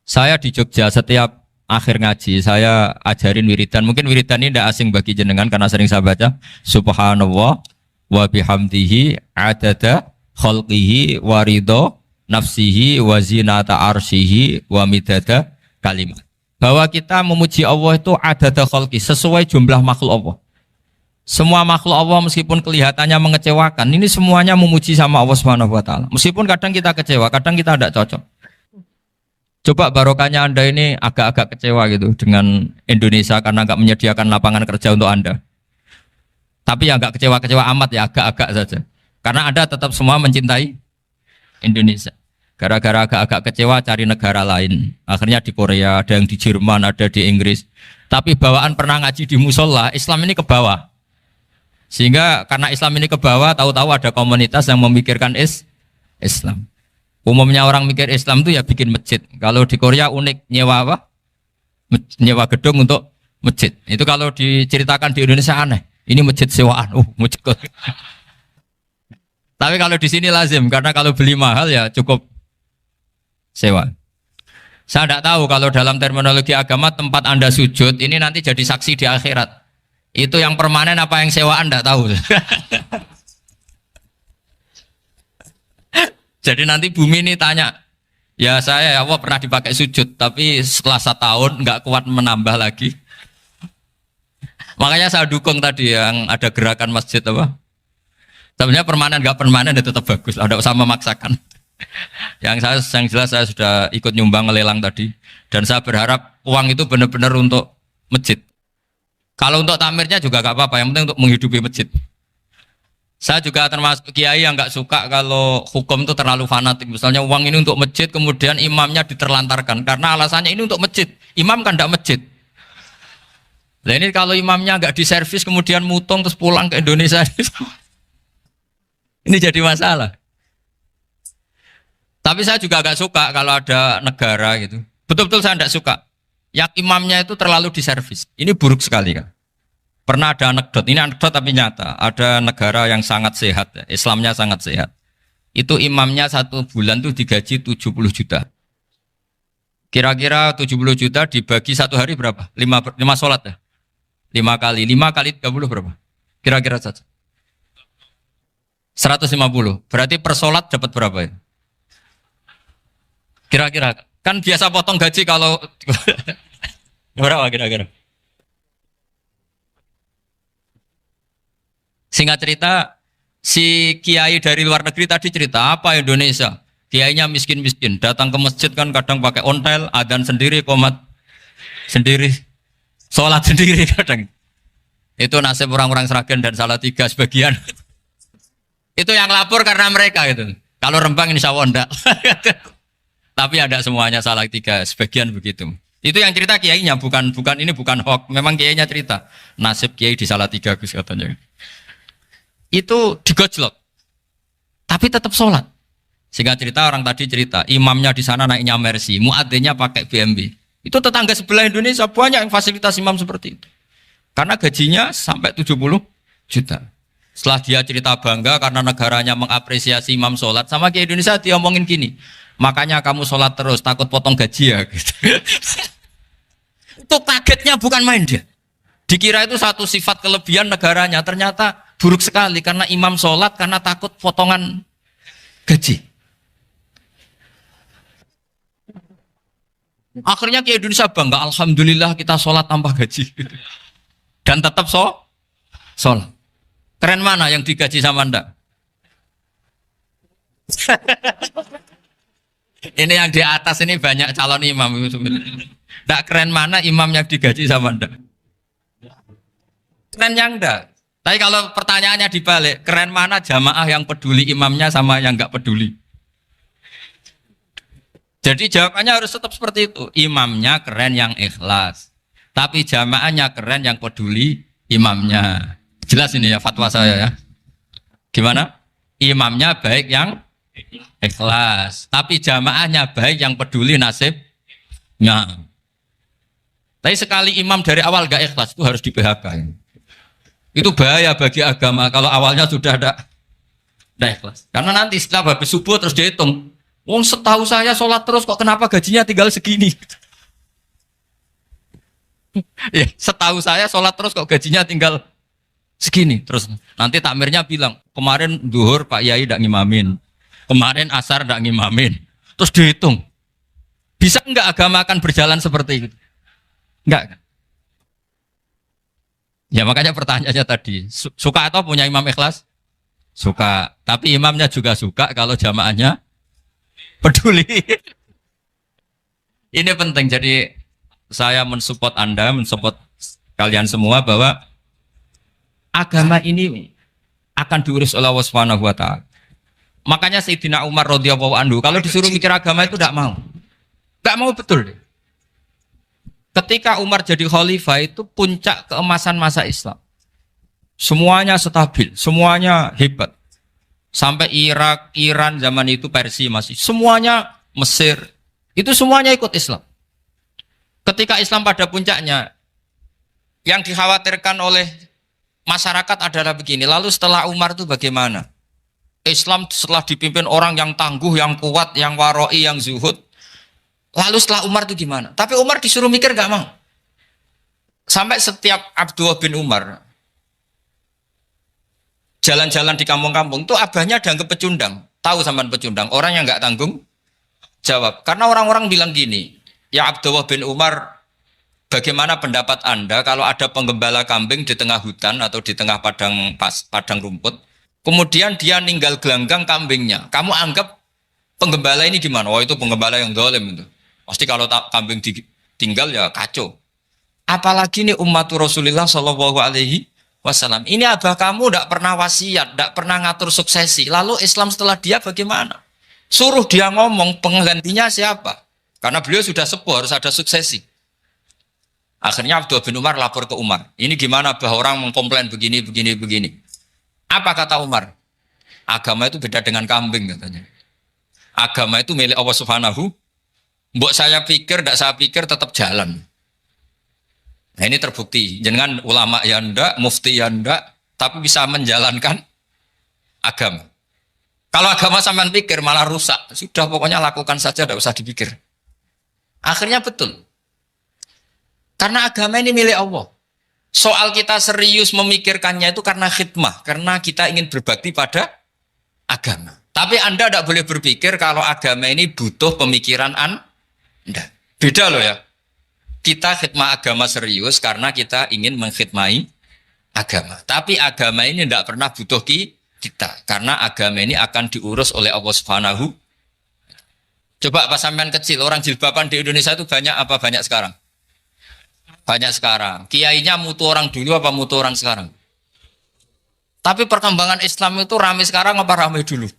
Saya di Jogja setiap akhir ngaji saya ajarin wiridan. Mungkin wiridan ini tidak asing bagi jenengan karena sering saya baca subhanallah wa bihamdihi adada khalqihi wa ridho nafsihi wa zinata arsyihi wa midada kalimat. Bahwa kita memuji Allah itu adada khalqi sesuai jumlah makhluk Allah. Semua makhluk Allah meskipun kelihatannya mengecewakan, ini semuanya memuji sama Allah Subhanahu wa taala. Meskipun kadang kita kecewa, kadang kita tidak cocok. Coba barokahnya Anda ini agak-agak kecewa gitu dengan Indonesia karena nggak menyediakan lapangan kerja untuk Anda. Tapi ya nggak kecewa-kecewa amat ya, agak-agak saja. Karena Anda tetap semua mencintai Indonesia. Gara-gara agak-agak kecewa cari negara lain. Akhirnya di Korea, ada yang di Jerman, ada di Inggris. Tapi bawaan pernah ngaji di musola, Islam ini ke bawah. Sehingga karena Islam ini ke bawah, tahu-tahu ada komunitas yang memikirkan Islam. Umumnya orang mikir Islam itu ya bikin masjid. Kalau di Korea unik, nyewa apa? Nyewa gedung untuk masjid. Itu kalau diceritakan di Indonesia aneh. Ini masjid sewaan. Masjid. Tapi kalau di sini lazim, karena kalau beli mahal ya cukup sewa. Saya tidak tahu kalau dalam terminologi agama tempat Anda sujud ini nanti jadi saksi di akhirat. Itu yang permanen apa yang sewaan tidak tahu. Jadi nanti bumi ini tanya, ya saya ya Allah pernah dipakai sujud, tapi setelah 1 tahun nggak kuat menambah lagi. Makanya saya dukung tadi yang ada gerakan masjid apa. Sebenarnya permanen nggak permanen itu tetap bagus, ada usah memaksakan. Yang jelas saya sudah ikut nyumbang lelang tadi, dan saya berharap uang itu benar-benar untuk masjid. Kalau untuk tamirnya juga gak apa-apa, yang penting untuk menghidupi masjid. Saya juga termasuk kiai yang gak suka kalau hukum itu terlalu fanatik. Misalnya uang ini untuk masjid, kemudian imamnya diterlantarkan. Karena alasannya ini untuk masjid. Imam kan gak masjid. Nah ini kalau imamnya gak diservis, kemudian mutung terus pulang ke Indonesia. Ini jadi masalah. Tapi saya juga gak suka kalau ada negara gitu. Betul-betul saya gak suka. Yang imamnya itu terlalu diservis. Ini buruk sekali kan. Pernah ada anekdot, ini anekdot tapi nyata. Ada negara yang sangat sehat, Islamnya sangat sehat. Itu imamnya 1 bulan tuh digaji 70 juta. Kira-kira 70 juta dibagi 1 hari berapa? 5 sholat ya? 5 kali 30 berapa? Kira-kira saja. 150. Berarti per sholat dapat berapa ya? Kira-kira. Kan biasa potong gaji kalau berapa kira-kira? Singkat cerita, si kiai dari luar negeri tadi cerita apa Indonesia? Kiainya miskin-miskin, datang ke masjid kan kadang pakai ontel, adzan sendiri, qomat sendiri, sholat sendiri kadang. Itu nasib orang-orang Sragen dan Salatiga sebagian. Itu yang lapor karena mereka itu. Kalau Rembang insya Allah enggak. Tapi ada semuanya Salatiga, sebagian begitu. Itu yang cerita kiainya, bukan hoax. Memang kiainya cerita. Nasib kiai di Salatiga Gus katanya. Itu digojlok. Tapi tetap sholat. Sehingga cerita orang tadi cerita, imamnya di sana naiknya Mercy, muadzinnya pakai BMW. Itu tetangga sebelah Indonesia banyak yang fasilitas imam seperti itu. Karena gajinya sampai 70 juta. Setelah dia cerita bangga karena negaranya mengapresiasi imam sholat, sama kiai Indonesia dia omongin gini, makanya kamu sholat terus, takut potong gaji ya. Gitu. Itu kagetnya bukan main dia. Dikira itu satu sifat kelebihan negaranya, ternyata buruk sekali karena imam sholat karena takut potongan gaji. Akhirnya ke Indonesia bangga, alhamdulillah kita sholat tambah gaji. Dan tetap sholat. Keren mana yang digaji sama Anda? Ini yang di atas ini banyak calon imam. Tidak keren mana imam yang digaji sama Anda? Keren yang enggak. Tapi kalau pertanyaannya dibalik, keren mana jamaah yang peduli imamnya sama yang enggak peduli? Jadi jawabannya harus tetap seperti itu. Imamnya keren yang ikhlas. Tapi jamaahnya keren yang peduli imamnya. Jelas ini ya fatwa saya ya. Gimana? Imamnya baik yang ikhlas. Tapi jamaahnya baik yang peduli nasibnya. Tapi sekali imam dari awal gak ikhlas itu harus di PHK. Itu bahaya bagi agama kalau awalnya sudah ada ikhlas. Karena nanti setelah habis subuh terus dihitung. Wong setahu saya sholat terus kok kenapa gajinya tinggal segini? Ya, setahu saya sholat terus kok gajinya tinggal segini. Terus nanti takmirnya bilang, kemarin duhur Pak Yai tidak ngimamin. Kemarin asar tidak ngimamin. Terus dihitung. Bisa enggak agama akan berjalan seperti itu? Enggak kan? Ya makanya pertanyaannya tadi, suka atau punya imam ikhlas? Suka. Tapi imamnya juga suka kalau jamaahnya peduli. Ini penting. Jadi saya mensupport Anda, mensupport kalian semua bahwa agama ini akan diurus oleh Allah Subhanahu wa taala. Makanya Sayyidina Umar radhiyallahu anhu kalau disuruh mikir agama itu tidak mau. Tidak mau betul. Ketika Umar jadi khalifah itu puncak keemasan masa Islam. Semuanya stabil, semuanya hebat. Sampai Irak, Iran zaman itu Persia masih. Semuanya Mesir. Itu semuanya ikut Islam. Ketika Islam pada puncaknya, yang dikhawatirkan oleh masyarakat adalah begini. Lalu setelah Umar itu bagaimana? Islam setelah dipimpin orang yang tangguh, yang kuat, yang waroi, yang zuhud. Lalu setelah Umar itu gimana? Tapi Umar disuruh mikir gak mau. Sampai setiap Abdullah bin Umar jalan-jalan di kampung-kampung itu abahnya dianggap pecundang. Tahu sampean pecundang? Orang yang gak tanggung jawab. Karena orang-orang bilang gini, ya Abdullah bin Umar, bagaimana pendapat Anda kalau ada penggembala kambing di tengah hutan atau di tengah padang rumput, kemudian dia ninggal gelanggang kambingnya. Kamu anggap penggembala ini gimana? Oh itu penggembala yang zalim itu. Pasti kalau kambing ditinggal ya kacau. Apalagi nih umatur Rasulullah Shallallahu Alaihi Wasallam. Ini abah kamu tidak pernah wasiat, tidak pernah ngatur suksesi. Lalu Islam setelah dia bagaimana? Suruh dia ngomong penggantinya siapa? Karena beliau sudah sepuh harus ada suksesi. Akhirnya Abdullah bin Umar lapor ke Umar. Ini gimana bah orang mengkomplain begini. Apa kata Umar? Agama itu beda dengan kambing katanya. Agama itu milik Allah Subhanahu. Mbok saya pikir, tidak saya pikir tetap jalan. Nah ini terbukti. Jangan ulama ya ndak, mufti ya ndak, tapi bisa menjalankan agama. Kalau agama sampean pikir malah rusak. Sudah pokoknya lakukan saja, tidak usah dipikir. Akhirnya betul. Karena agama ini milik Allah. Soal kita serius memikirkannya itu karena khidmah. Karena kita ingin berbakti pada agama. Tapi Anda tidak boleh berpikir kalau agama ini butuh pemikiran Anda. Beda loh ya. Kita khidmah agama serius karena kita ingin mengkhidmai agama. Tapi agama ini tidak pernah butuh kita. Karena agama ini akan diurus oleh Allah Subhanahu. Coba pas sampean kecil, orang jilbaban di Indonesia itu banyak apa banyak sekarang? Banyak sekarang. Kiainya mutu orang dulu apa mutu orang sekarang? Tapi perkembangan Islam itu ramai sekarang apa ramai dulu?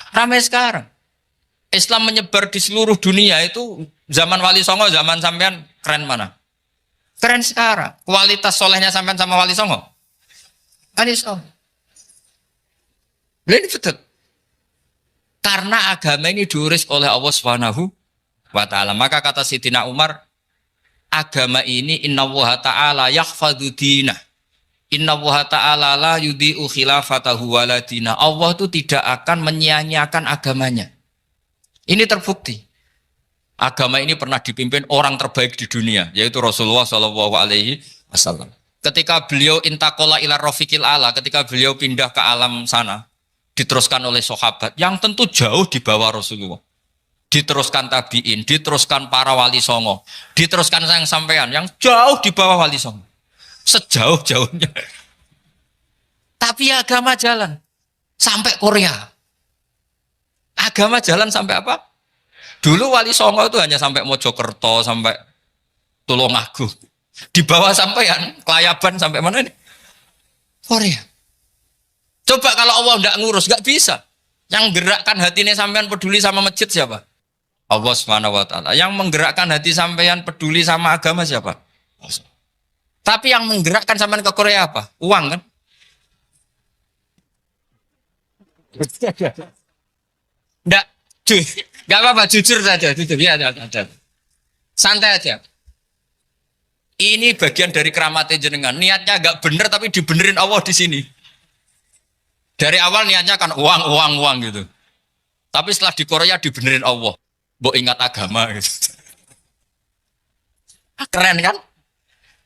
Ramai sekarang. Islam menyebar di seluruh dunia itu zaman Wali Songo, zaman sampean keren mana? Keren sekarang. Kualitas solehnya sampean sama Wali Songo? Wali Songo. Ini betul. Karena agama ini diurus oleh Allah Subhanahu wa taala. Maka kata Sayyidina Umar, agama ini innallaha ta'ala yakhfadhu dinah. Innallaha ta'ala la yudhi'u khilafatahu waladina. Allah itu tidak akan menyia-nyiakan agamanya. Ini terbukti. Agama ini pernah dipimpin orang terbaik di dunia, yaitu Rasulullah Shallallahu Alaihi Wasallam. Ketika beliau intakola ila rofiqil ala, ketika beliau pindah ke alam sana, diteruskan oleh sahabat yang tentu jauh di bawah Rasulullah. Diteruskan tabiin, diteruskan para wali songo, diteruskan sayang sampean yang jauh di bawah wali songo. Sejauh-jauhnya. Tapi agama jalan sampai Korea. Agama jalan sampai apa? Dulu Wali Songo itu hanya sampai Mojokerto, sampai Tulungagung. Di bawah sampean, Klayaban sampai mana ini? Korea. Coba kalau Allah tidak ngurus, nggak bisa. Yang gerakkan hatinya sampean peduli sama masjid siapa? Allah Subhanahu wa taala. Yang menggerakkan hati sampean peduli sama agama siapa? Tapi yang menggerakkan sampean ke Korea apa? Uang kan? Enggak, enggak apa-apa, jujur saja, jujur ya, ada. Santai aja. Ini bagian dari keramatnya jenengan. Niatnya agak bener tapi dibenerin Allah di sini. Dari awal niatnya kan uang gitu. Tapi setelah di Korea dibenerin Allah. Mbok ingat agama gitu. Keren kan?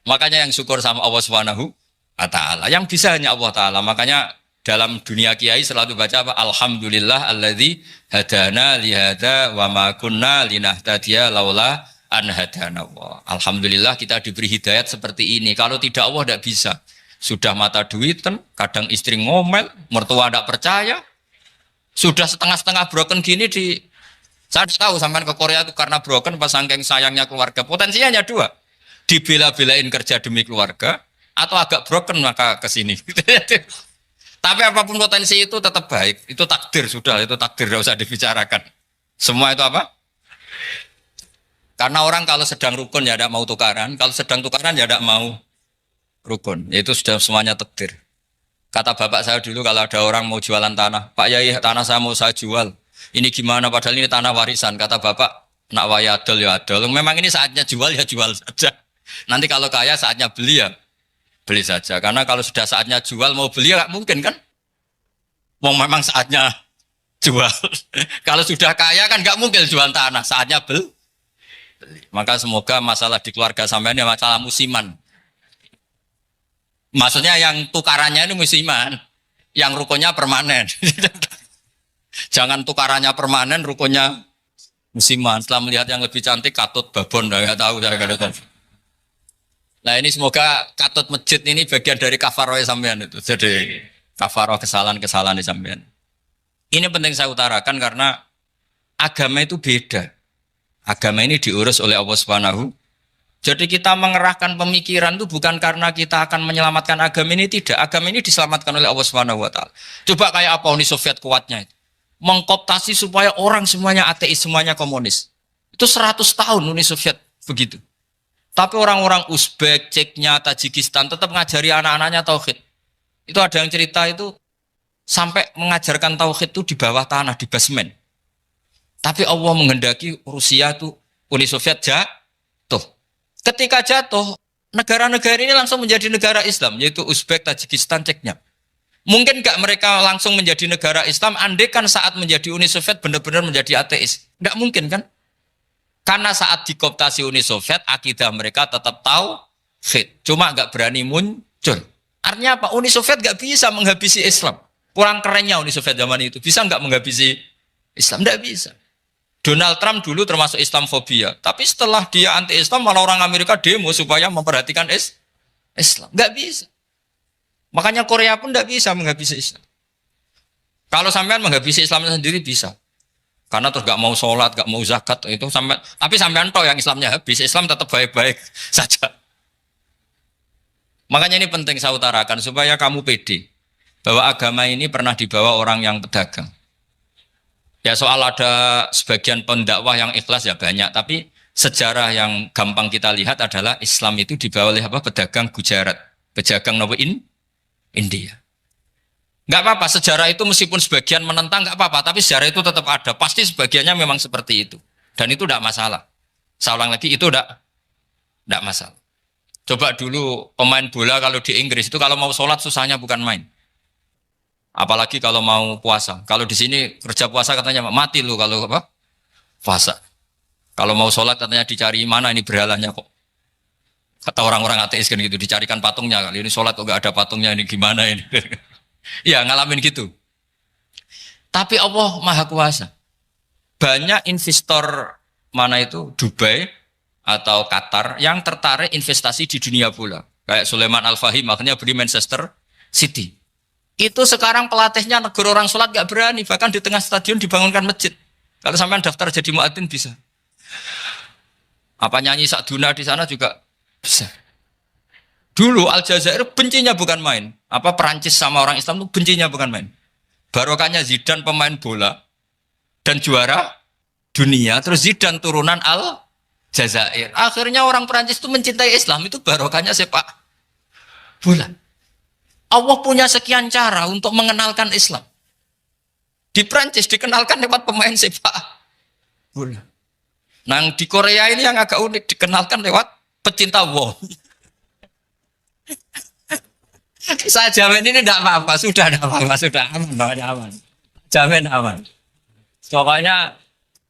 Makanya yang syukur sama Allah Subhanahu wa taala. Yang bisa hanya Allah taala. Makanya dalam dunia kiai selalu baca apa? Alhamdulillah alladzi hadana li hadza wa ma kunna linahtadiya laula an hadana Allah. Alhamdulillah kita diberi hidayat seperti ini. Kalau tidak Allah tidak bisa. Sudah mata duitan, kadang istri ngomel, mertua tidak percaya. Sudah setengah-setengah broken gini di saya tahu sampai ke Korea itu karena broken pas saking sayangnya keluarga. Potensinya hanya dua. Dibela-belain kerja demi keluarga atau agak broken maka ke sini. Tapi apapun potensi itu tetap baik. Itu takdir sudah, itu takdir tidak usah dibicarakan. Semua itu apa? Karena orang kalau sedang rukun ya tidak mau tukaran, kalau sedang tukaran ya tidak mau rukun. Itu sudah semuanya takdir. Kata bapak saya dulu kalau ada orang mau jualan tanah, Pak Yai tanah saya mau saya jual. Ini gimana padahal ini tanah warisan. Kata bapak, nak waya adol ya adol. Memang ini saatnya jual ya jual saja. Nanti kalau kaya saatnya beli ya beli saja. Karena kalau sudah saatnya jual mau beli ya nggak mungkin kan? Mau memang saatnya jual. Kalau sudah kaya kan nggak mungkin jual tanah. Saatnya beli. Maka semoga masalah di keluarga sampean ini masalah musiman. Maksudnya yang tukarannya ini musiman, yang rukunnya permanen. Jangan tukarannya permanen, rukunnya musiman. Setelah melihat yang lebih cantik, katut babon, nggak tahu saya kalau tahu. Nah ini semoga katut masjid ini bagian dari kafaroh sampean itu. Jadi kafaroh kesalahan-kesalahan sampean. Ini penting saya utarakan karena agama itu beda. Agama ini diurus oleh Allah Subhanahu. Jadi kita mengerahkan pemikiran itu bukan karena kita akan menyelamatkan agama ini, tidak. Agama ini diselamatkan oleh Allah Subhanahu wa taala. Coba kayak apa Uni Soviet kuatnya itu. Mengkooptasi supaya orang semuanya ateis, semuanya komunis. Itu 100 tahun Uni Soviet begitu. Tapi orang-orang Uzbek, Ceknya, Tajikistan tetap mengajari anak-anaknya tauhid. Itu ada yang cerita itu sampai mengajarkan tauhid itu di bawah tanah, di basement. Tapi Allah menghendaki Rusia itu Uni Soviet jatuh. Ketika jatuh, negara-negara ini langsung menjadi negara Islam, yaitu Uzbek, Tajikistan, Ceknya. Mungkin nggak mereka langsung menjadi negara Islam, andai kan saat menjadi Uni Soviet benar-benar menjadi ateis. Nggak mungkin kan? Karena saat dikooptasi Uni Soviet, akidah mereka tetap tauhid. Cuma nggak berani muncul. Artinya apa? Uni Soviet nggak bisa menghabisi Islam. Kurang kerennya Uni Soviet zaman itu. Bisa nggak menghabisi Islam? Nggak bisa. Donald Trump dulu termasuk Islamfobia. Tapi setelah dia anti-Islam, malah orang Amerika demo supaya memperhatikan Islam. Nggak bisa. Makanya Korea pun nggak bisa menghabisi Islam. Kalau sampean menghabisi Islam sendiri bisa. Karena terus gak mau sholat, gak mau zakat itu sampai, tapi sampean toh yang Islamnya habis, Islam tetap baik-baik saja. Makanya ini penting saya utarakan supaya kamu pede bahwa agama ini pernah dibawa orang yang pedagang. Ya soal ada sebagian pendakwah yang ikhlas ya banyak, tapi sejarah yang gampang kita lihat adalah Islam itu dibawa oleh apa? Pedagang Gujarat, pedagang India. Nggak apa-apa, sejarah itu meskipun sebagian menentang nggak apa-apa, tapi sejarah itu tetap ada. Pasti sebagiannya memang seperti itu. Dan itu tidak masalah. Saya ulang lagi, itu tidak masalah. Coba dulu pemain bola kalau di Inggris itu kalau mau sholat susahnya bukan main. Apalagi kalau mau puasa. Kalau di sini kerja puasa katanya mati lu kalau apa? Puasa. Kalau mau sholat katanya dicari mana ini berhalanya kok. Kata orang-orang ateis kan gitu, dicarikan patungnya. Kali ini sholat kok nggak ada patungnya, ini gimana ini. Ya ngalamin gitu. Tapi Allah Maha Kuasa. Banyak investor mana itu Dubai atau Qatar yang tertarik investasi di dunia bola. Kayak Sulaiman Al-Fahim makanya beli Manchester City. Itu sekarang pelatihnya negara orang sholat gak berani. Bahkan di tengah stadion dibangunkan masjid. Kalau sampai daftar jadi muadzin bisa. Apa nyanyi Sakduna di sana juga bisa. Dulu Aljazair bencinya bukan main. Apa Perancis sama orang Islam itu bencinya bukan main. Barokahnya Zidane pemain bola dan juara dunia. Terus Zidane turunan Aljazair. Akhirnya orang Perancis itu mencintai Islam. Itu barokahnya sepak bola. Allah punya sekian cara untuk mengenalkan Islam. Di Perancis dikenalkan lewat pemain sepak bola. Nah di Korea ini yang agak unik dikenalkan lewat pecinta wong. Saya jamin ini tidak apa-apa, sudah tidak apa-apa, sudah aman, pokoknya aman. Jamin aman. Pokoknya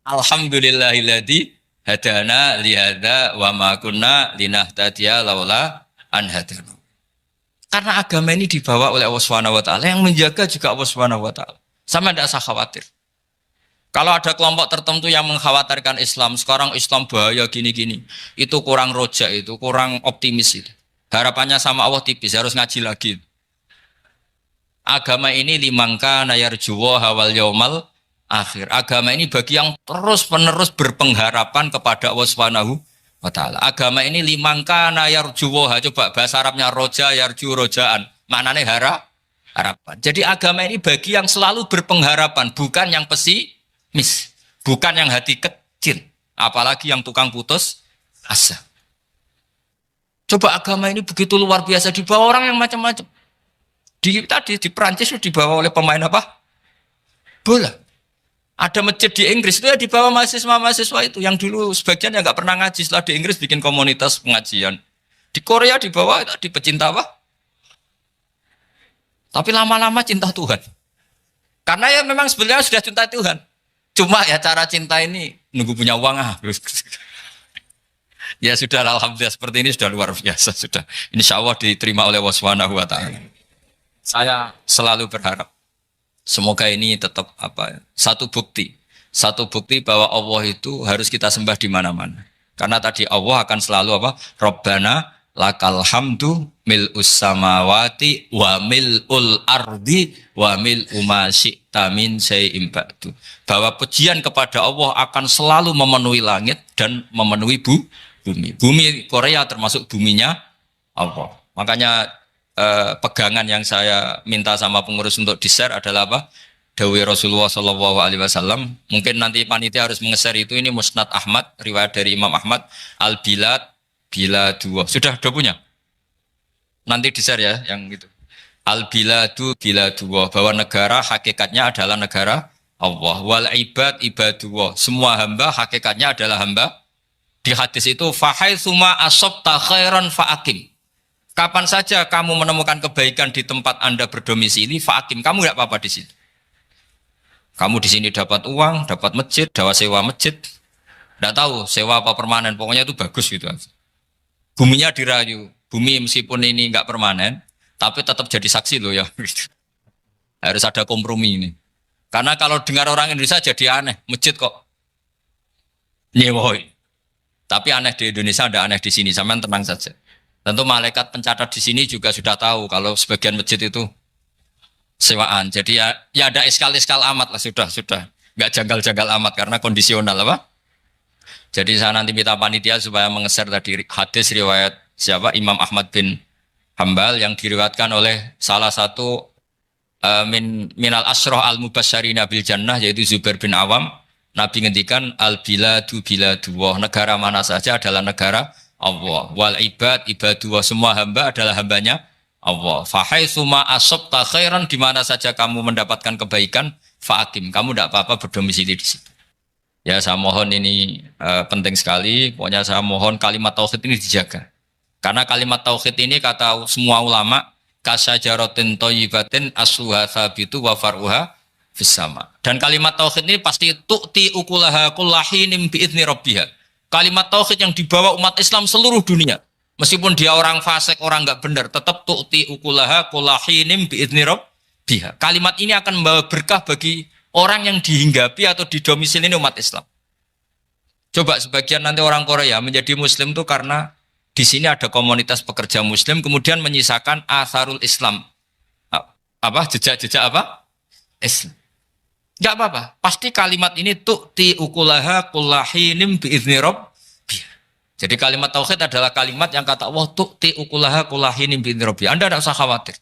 alhamdulillahilladzi hadana lihada wa ma kunna linahtadiya laula an hadana. Karena agama ini dibawa oleh Allah Subhanahu wa taala, yang menjaga juga Allah Subhanahu wa taala. Sama tidak usah khawatir. Kalau ada kelompok tertentu yang mengkhawatirkan Islam, sekarang Islam bahaya gini-gini, itu kurang rojak, itu kurang optimis itu. Harapannya sama Allah tipis, harus ngaji lagi. Agama ini limangka nayarjuwa hawal yaumal akhir. Agama ini bagi yang terus-menerus berpengharapan kepada Allah Subhanahu wa taala. Agama ini limangka nayarjuwa, coba bahasa Arabnya roja yarju rojaan. Maknanya harapan. Jadi agama ini bagi yang selalu berpengharapan, bukan yang pesimis, bukan yang hati kecil, apalagi yang tukang putus asa. Coba agama ini begitu luar biasa dibawa orang yang macam-macam. Di Perancis itu dibawa oleh pemain apa? Bola. Ada masjid di Inggris itu ya dibawa mahasiswa-mahasiswa itu yang dulu sebagian yang nggak pernah ngaji, setelah di Inggris bikin komunitas pengajian. Di Korea dibawa di pecinta apa? Tapi lama-lama cinta Tuhan. Karena ya memang sebenarnya sudah cinta Tuhan. Cuma ya cara cinta ini nunggu punya uang Ya sudah, alhamdulillah seperti ini sudah luar biasa sudah. Insya Allah diterima oleh Allah Subhanahu wa taala. Saya selalu berharap semoga ini tetap satu bukti bahwa Allah itu harus kita sembah di mana-mana. Karena tadi Allah akan selalu Rabbana lakal hamdu mil'us samawati wa mil'ul ardi wa mil'u ma syi'ta min syai'in ba'du. Bahwa pujian kepada Allah akan selalu memenuhi langit dan memenuhi bumi. Bumi Korea termasuk buminya Allah. Makanya pegangan yang saya minta sama pengurus untuk di-share adalah Dawai Rasulullah Shallallahu Alaihi Wasallam. Mungkin nanti panitia harus menge-share itu. Ini Musnad Ahmad, riwayat dari Imam Ahmad. Al-Bilad bila dua. Sudah punya? Nanti di-share ya yang gitu. Al-Biladu bila dua. Bahwa negara hakikatnya adalah negara Allah. Wal ibad ibadullah. Semua hamba hakikatnya adalah hamba. Di hadis itu fahaitsuma asabta khairan fa'akim. Kapan saja kamu menemukan kebaikan di tempat Anda berdomisili, fa'akim, kamu enggak apa-apa di sini. Kamu di sini dapat uang, dapat masjid, dapat sewa masjid. Enggak tahu sewa apa permanen, pokoknya itu bagus gitu. Buminya dirayu. Bumi meskipun ini enggak permanen, tapi tetap jadi saksi loh ya. Harus ada kompromi ini. Karena kalau dengar orang Indonesia jadi aneh, masjid kok nyewoi. Tapi aneh di Indonesia, ada aneh di sini, sampean tenang saja. Tentu malaikat pencatat di sini juga sudah tahu kalau sebagian masjid itu sewaan. Jadi ya ada eskal-eskal amat lah, sudah. Enggak janggal-janggal amat karena kondisional Jadi saya nanti minta panitia supaya mengeser tadi hadis riwayat siapa? Imam Ahmad bin Hambal yang diriwayatkan oleh salah satu minal asroh al-mubasyarina bil jannah, yaitu Zubair bin Awam. Nabi ngendikan al-biladu biladullah, negara mana saja adalah negara Allah. Wal ibad ibadullah, semua hamba adalah hambanya Allah. Fahaitsuma asabta khairan, di mana saja kamu mendapatkan kebaikan, fa'akim, kamu tidak apa-apa berdomisili di situ. Ya saya mohon ini penting sekali. Pokoknya saya mohon kalimat tauhid ini dijaga. Karena kalimat tauhid ini kata semua ulama kasyajaratin thayyibatin asluha tsabitu wa far'uha fis sama. Dan kalimat tauhid ini pasti tu'ti ukulaha kullahinim bi'izni rabbiha. Kalimat tauhid yang dibawa umat Islam seluruh dunia. Meskipun dia orang fasik, orang enggak benar, tetap tu'ti ukulaha kullahinim bi'izni rabbiha. Kalimat ini akan membawa berkah bagi orang yang dihinggapi atau didomisili umat Islam. Coba sebagian nanti orang Korea menjadi muslim itu karena di sini ada komunitas pekerja muslim, kemudian menyisakan atharul Islam. Jejak-jejak Islam. Enggak apa-apa. Pasti kalimat ini tu'ti ukulaha kullahinim bi'izni rabbiha. Jadi kalimat tauhid adalah kalimat yang kata Allah tu'ti ukulaha kullahinim bi'izni rabbiha. Anda tidak usah khawatir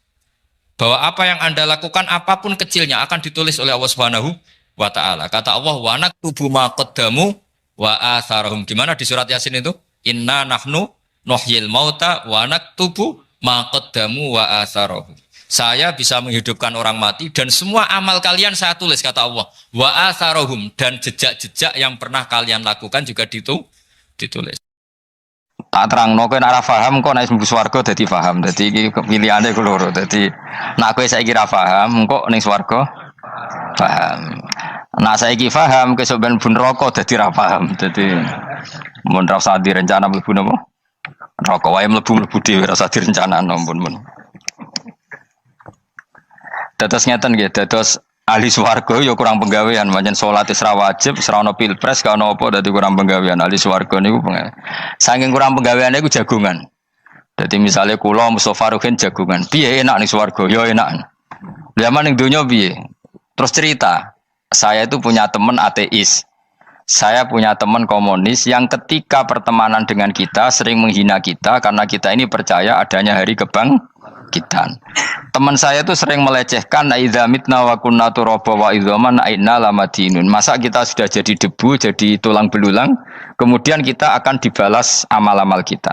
bahwa apa yang Anda lakukan apapun kecilnya akan ditulis oleh Allah Subhanahu wa taala. Kata Allah wa naktubu ma qaddamu wa atharahum. Gimana di surat Yasin itu? Inna nahnu nuhyil mauta wa naktubu ma qaddamu wa atharahum. Saya bisa menghidupkan orang mati dan semua amal kalian saya tulis, kata Allah. Wa atharohum, dan jejak-jejak yang pernah kalian lakukan juga ditulis. Tak terangno kowe nek ora paham kok nek mlebu swarga dadi paham. Dadi iki pilihane ku loro. Dadi nek kowe saiki ra paham kok ning swarga paham. Nek saiki paham kowe sok ben mlebu neraka dadi ra paham. Dadi mun ra usah direncana mlebu napa? Neraka wae mlebu dhewe ra usah direncana mun. Dados ngeten nggih, dados ahli swarga ya kurang penggawean, pancen salat wis ra wajib, wis ra ono pilpres, gak ono apa dadi kurang penggawean. Ahli swarga niku saking kurang penggaweane iku jagungan. Dadi misale kula Mustofa Ruhin jagungan, piye enak ning swarga? Ya enak. Zaman ning donya piye? Terus cerita, saya itu punya teman ateis. Saya punya teman komunis yang ketika pertemanan dengan kita sering menghina kita karena kita ini percaya adanya hari kebangkitan. Teman saya itu sering melecehkan idza mitna wa kunna turaba wa idzaman aina lamadinun. Masa kita sudah jadi debu, jadi tulang belulang, kemudian kita akan dibalas amal-amal kita.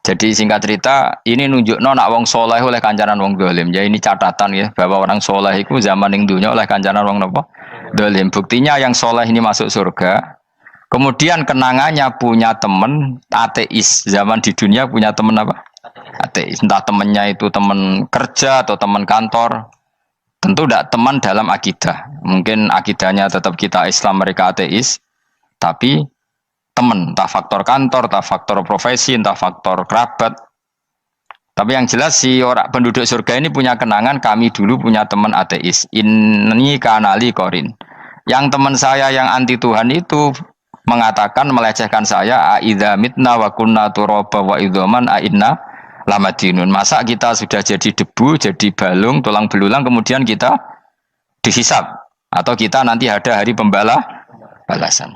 Jadi singkat cerita, ini nunjukno nak wong soleh oleh kancanan wong dolim. Ya ini catatan ya bahwa orang soleh itu zaman ning dunya oleh kancanan wong napa? Dolim. Buktinya yang soleh ini masuk surga. Kemudian kenangannya punya teman ateis. Zaman di dunia punya teman apa? Ateis. Entah temannya itu teman kerja atau teman kantor. Tentu tidak teman dalam akidah. Mungkin akidahnya tetap kita Islam, mereka ateis. Tapi teman, entah faktor kantor, entah faktor profesi, entah faktor kerabat. Tapi yang jelas si orang penduduk surga ini punya kenangan, kami dulu punya teman ateis. Ini kanali korin. Yang teman saya yang anti Tuhan itu mengatakan, melecehkan saya, aidza mitna wa kunna turaba wa idzaman aina lamadinun. Masa kita sudah jadi debu, jadi balung, tulang belulang, kemudian kita dihisab. Atau kita nanti ada hari balasan.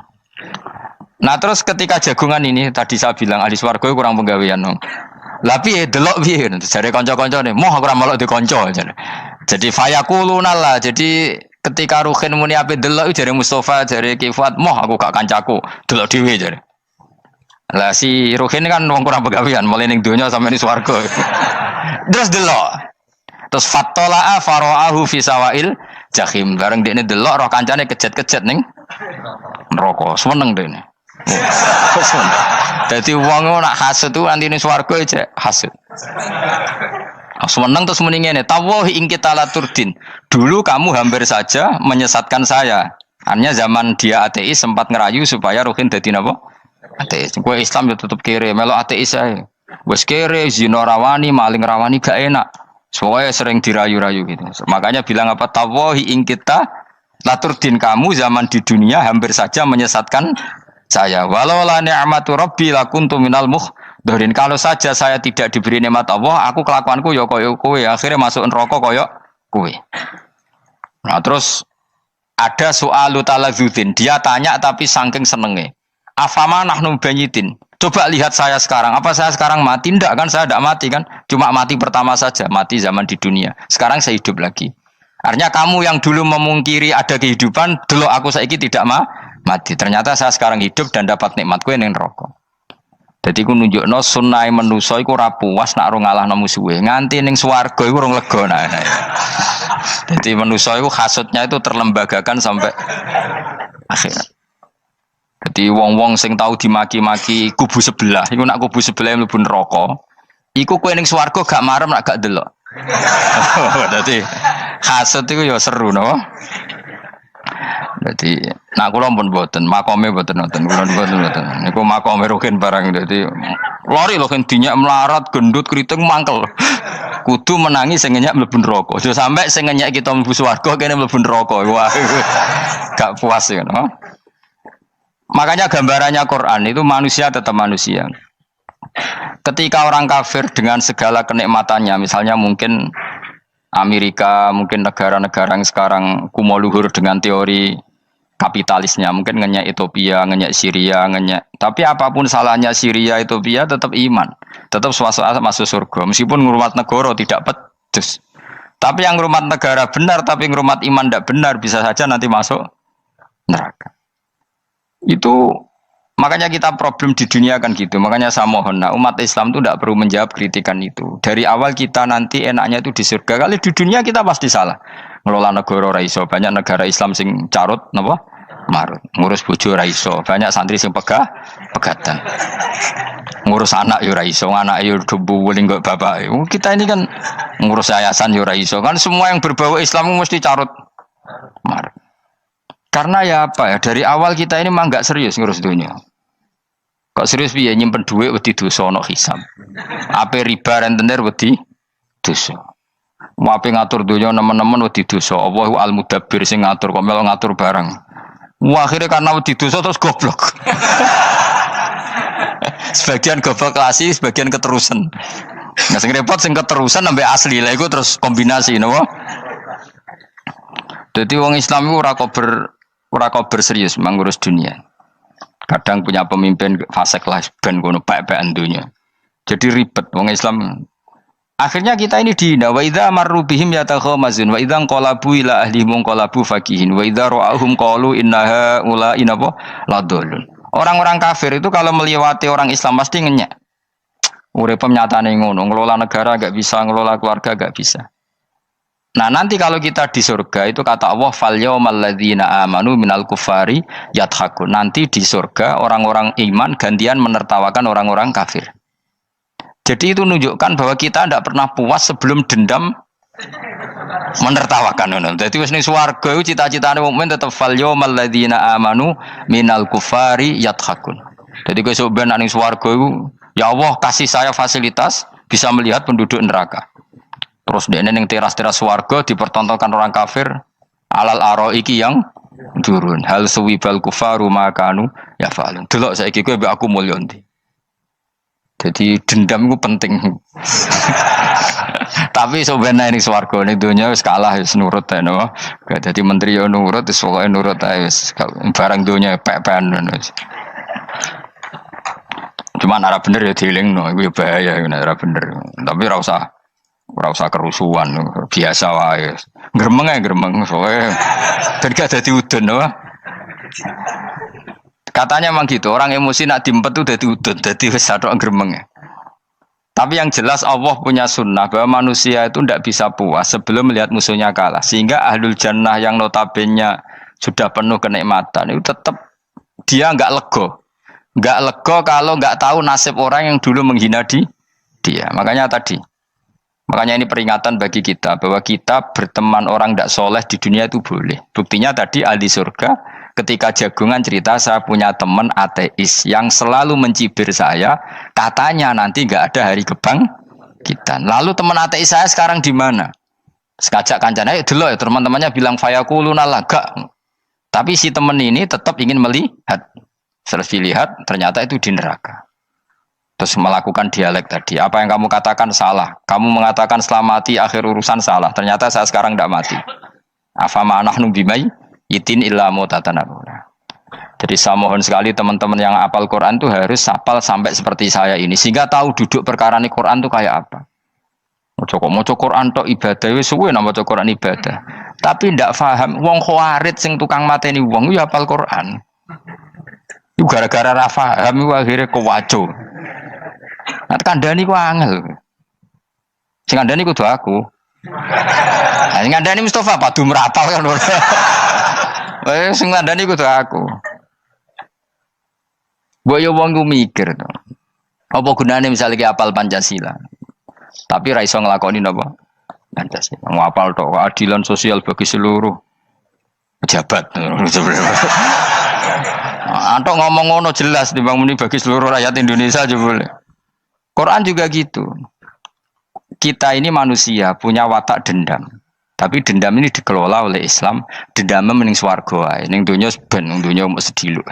Nah terus ketika jagungan ini, tadi saya bilang ahli swarga kurang penggawean. Lah piye delok piye jare kanca-kancane moh aku ora melok di kanca jadi fayaquluna lah. Jadi ketika Ruhin muni ape delok jare Mustofa jare Kifat moh aku gak kancaku delok dhewe jare. Lah si Ruhin kan wong kurang pegawean mulai ning donya sampe ning swarga. Terus delok. Terus fattala'a fara'ahu fi sawail jahim. Bareng dekne delok roh kancane kejet-kejet ning neraka. Seneng dekne. Jadi wong nak hasud tu nanti ning swarga aja hasud. Seneng terus muni ngene, tawahi ing kita laturdin. Dulu kamu hampir saja menyesatkan saya. Hanya zaman dia ateis sempat ngerayu supaya Ruhin dadi napa? Ateis. Kowe Islam yo tetep kere, melok ateis ae. Wis kere, zina rawani, maling rawani gak enak. Soalnya sering dirayu-rayu gitu. Makanya bilang apa? Tawahi ing kita laturdin, kamu zaman di dunia hampir saja menyesatkan saya. Walau la ni'matu rabbi lakuntu minal muhdharin. Kalau saja saya tidak diberi nikmat Allah, aku kelakuanku ya koyo kowe, akhirnya masuk neraka koyo kowe. Nah, terus ada soal taladzudin. Dia tanya tapi saking senenge. Afama nahnu banyitin. Coba lihat saya sekarang. Apa saya sekarang mati? Tidak kan, saya tidak mati kan. Cuma mati pertama saja, mati zaman di dunia. Sekarang saya hidup lagi. Artinya kamu yang dulu memungkiri ada kehidupan, dulu aku saiki tidak mati. Ternyata saya sekarang hidup dan dapat nikmatku yang neraka. Jadi ku nunjukno sunah manusa iku ora puas nak ora ngalahno musuhe. Nganti ning swarga iku ora lega nah. Jadi manusa iku hasudnya itu terlembagakan sampai akhirat. Jadi wong-wong sing tahu dimaki-maki kubu sebelah, iku nak kubu sebelah mlebu neraka, iku kowe ning swarga gak marem nak gak delok. Dadi hasud iku ya seru no. Jadi nak kula pun mboten, makome mboten nonton, kula mboten. Niku makome Ruhin barang dadi lori lho kan dinyak melarat, gendut, kriting mangkel. Kudu menangi sing ngenyak mlebu neraka. Aja sampe sing ngenyak kita mlebu swarga kene mlebu neraka. Wah. Gak puas ya, no? Makanya gambarannya Quran itu manusia tetap manusia. Ketika orang kafir dengan segala kenikmatannya, misalnya mungkin Amerika, mungkin negara-negara yang sekarang kumo luhur dengan teori kapitalisnya, mungkin ngenyak Ethiopia, ngenyak Syria, ngenyak. Tapi apapun salahnya Syria, Ethiopia tetap iman, tetap masuk surga. Meskipun ngurmat negara tidak pedes. Tapi yang ngurmat negara benar, tapi ngurmat iman tidak benar, bisa saja nanti masuk neraka. Itu makanya kita problem di dunia kan gitu. Makanya saya mohon, nah, umat Islam itu tidak perlu menjawab kritikan itu. Dari awal kita nanti enaknya itu di surga. Kali di dunia kita pasti salah. Ngelola negara raiso. Banyak negara Islam sing carut, napa? Marut. Ngurus bojo raiso. Banyak santri sing pegatan. ngurus anak yo ora iso, anak yo debu weling kok bapak. Kita ini kan ngurus yayasan yo ora iso. Kan semua yang berbau Islam mesti carut mar. Karena ya apa ya, dari awal kita ini mah enggak serius ngurus dunia. Kok serius piye nyimpen duit wedi dosa ana hisab. Ape riba rentenir wedi dosa. Wape ngatur dunia nemen-nemen wedi dosa. Allahu al-mudabbir sing ngatur kok melo ngatur barang. Wah, akhirnya karena wedi dosa terus goblok. Sebagian goblok klasik, sebagian keterusan. Nah, sing repot sing keterusan sampai asli lah iku terus kombinasi napa? Jadi wong Islam itu ora kober serius mengurus dunia. Kadang punya pemimpin fasik lah ben kono bae-baean dunia. Jadi ribet wong Islam. Akhirnya kita ini dihina wa idza marru bihim yatakhamazun wa idza qalabu ila ahlihim qalabu fakihin wa idza ra'ahum qalu innaha ula inapa ladallun. Orang-orang kafir itu kalau melewati orang Islam pasti ngenyek. Urip nyatane ngono, ngelola negara enggak bisa, ngelola keluarga enggak bisa. Nah, nanti kalau kita di surga itu kata Allah fal yaumal ladzina amanu minal kufari yadhakun. Nanti di surga orang-orang iman gantian menertawakan orang-orang kafir. Jadi itu menunjukkan bahwa kita tidak pernah puas sebelum dendam menertawakan. Jadi wis ning swarga iku cita-citane mukmin tetep fal yaumal ladzina amanu minal kufari yadhakun. Jadi kowe sok ben ning swarga iku ya Allah kasih saya fasilitas bisa melihat penduduk neraka. Terus dene ning teras-teras swarga dipertontonkan orang kafir alal araiki yang turun. Hal suwibal kufaru makanu ya fa'alun. Delok saiki kowe mbek aku mulya ndi. Jadi dendam itu penting. Tapi sebenarnya ini swarga ning donya wis kalah wis nurut ae no. Dadi menteri yo nurut wis pokoke nurut ae wis barang donya pek-pekan wis. Cuman arah bener ya dielingno iku bahaya nek ora bener. Tapi ora usah kerusuhan biasa wae. Gremeng ae gremeng soalnya ben gak dadi udun no. Katanya memang gitu, orang emosi nak diempet tuh dadi udun, dadi wis satok gremeng. Tapi yang jelas Allah punya sunnah bahwa manusia itu tidak bisa puas sebelum melihat musuhnya kalah. Sehingga ahlul jannah yang notabene sudah penuh kenikmatan itu tetap dia enggak lego. Enggak lego kalau enggak tahu nasib orang yang dulu menghina dia. Makanya ini peringatan bagi kita bahwa kita berteman orang tidak soleh di dunia itu boleh. Buktinya tadi ahli surga ketika jagungan cerita saya punya teman ateis yang selalu mencibir saya, katanya nanti nggak ada hari kebangkitan. Lalu teman ateis saya sekarang di mana? Sekajak kancana, dulu ya teman-temannya bilang fayakuluna laga. Tapi si teman ini tetap ingin melihat. Setelah dilihat ternyata itu di neraka. Terus melakukan dialek tadi. Apa yang kamu katakan salah. Kamu mengatakan selamati akhir urusan salah. Ternyata saya sekarang tidak mati. Afama nahnu bimai itin illa mutatanabura. Jadi saya mohon sekali teman-teman yang hafal Quran itu harus hafal sampai seperti saya ini sehingga tahu duduk perkara ini Quran itu kayak apa. Maca Quran tok ibadah wis suwe nang maca Quran ibadah. Tapi ndak paham wong khawarit sing tukang mateni wong yo hafal Quran. Iku gara-gara ra paham iku akhire kewaco. Nah kandhani ku angel. Sing kandhani kudu aku. Nah, sing kandhani Mustafa padu merapal kan. Sing ngandani kudu aku. Mbok yo wong ku mikir to. Apa gunane misalnya ki apal Pancasila. Tapi ra iso nglakoni napa? Pancasila. Ngapal tok keadilan sosial bagi seluruh pejabat. Antok ngomong ngono jelas timbang muni bagi seluruh rakyat Indonesia aja boleh. Quran juga gitu. Kita ini manusia punya watak dendam. Tapi dendam ini dikelola oleh Islam. Dendam mending swarga ae. Ning donya ben ning donya mesti sediluk.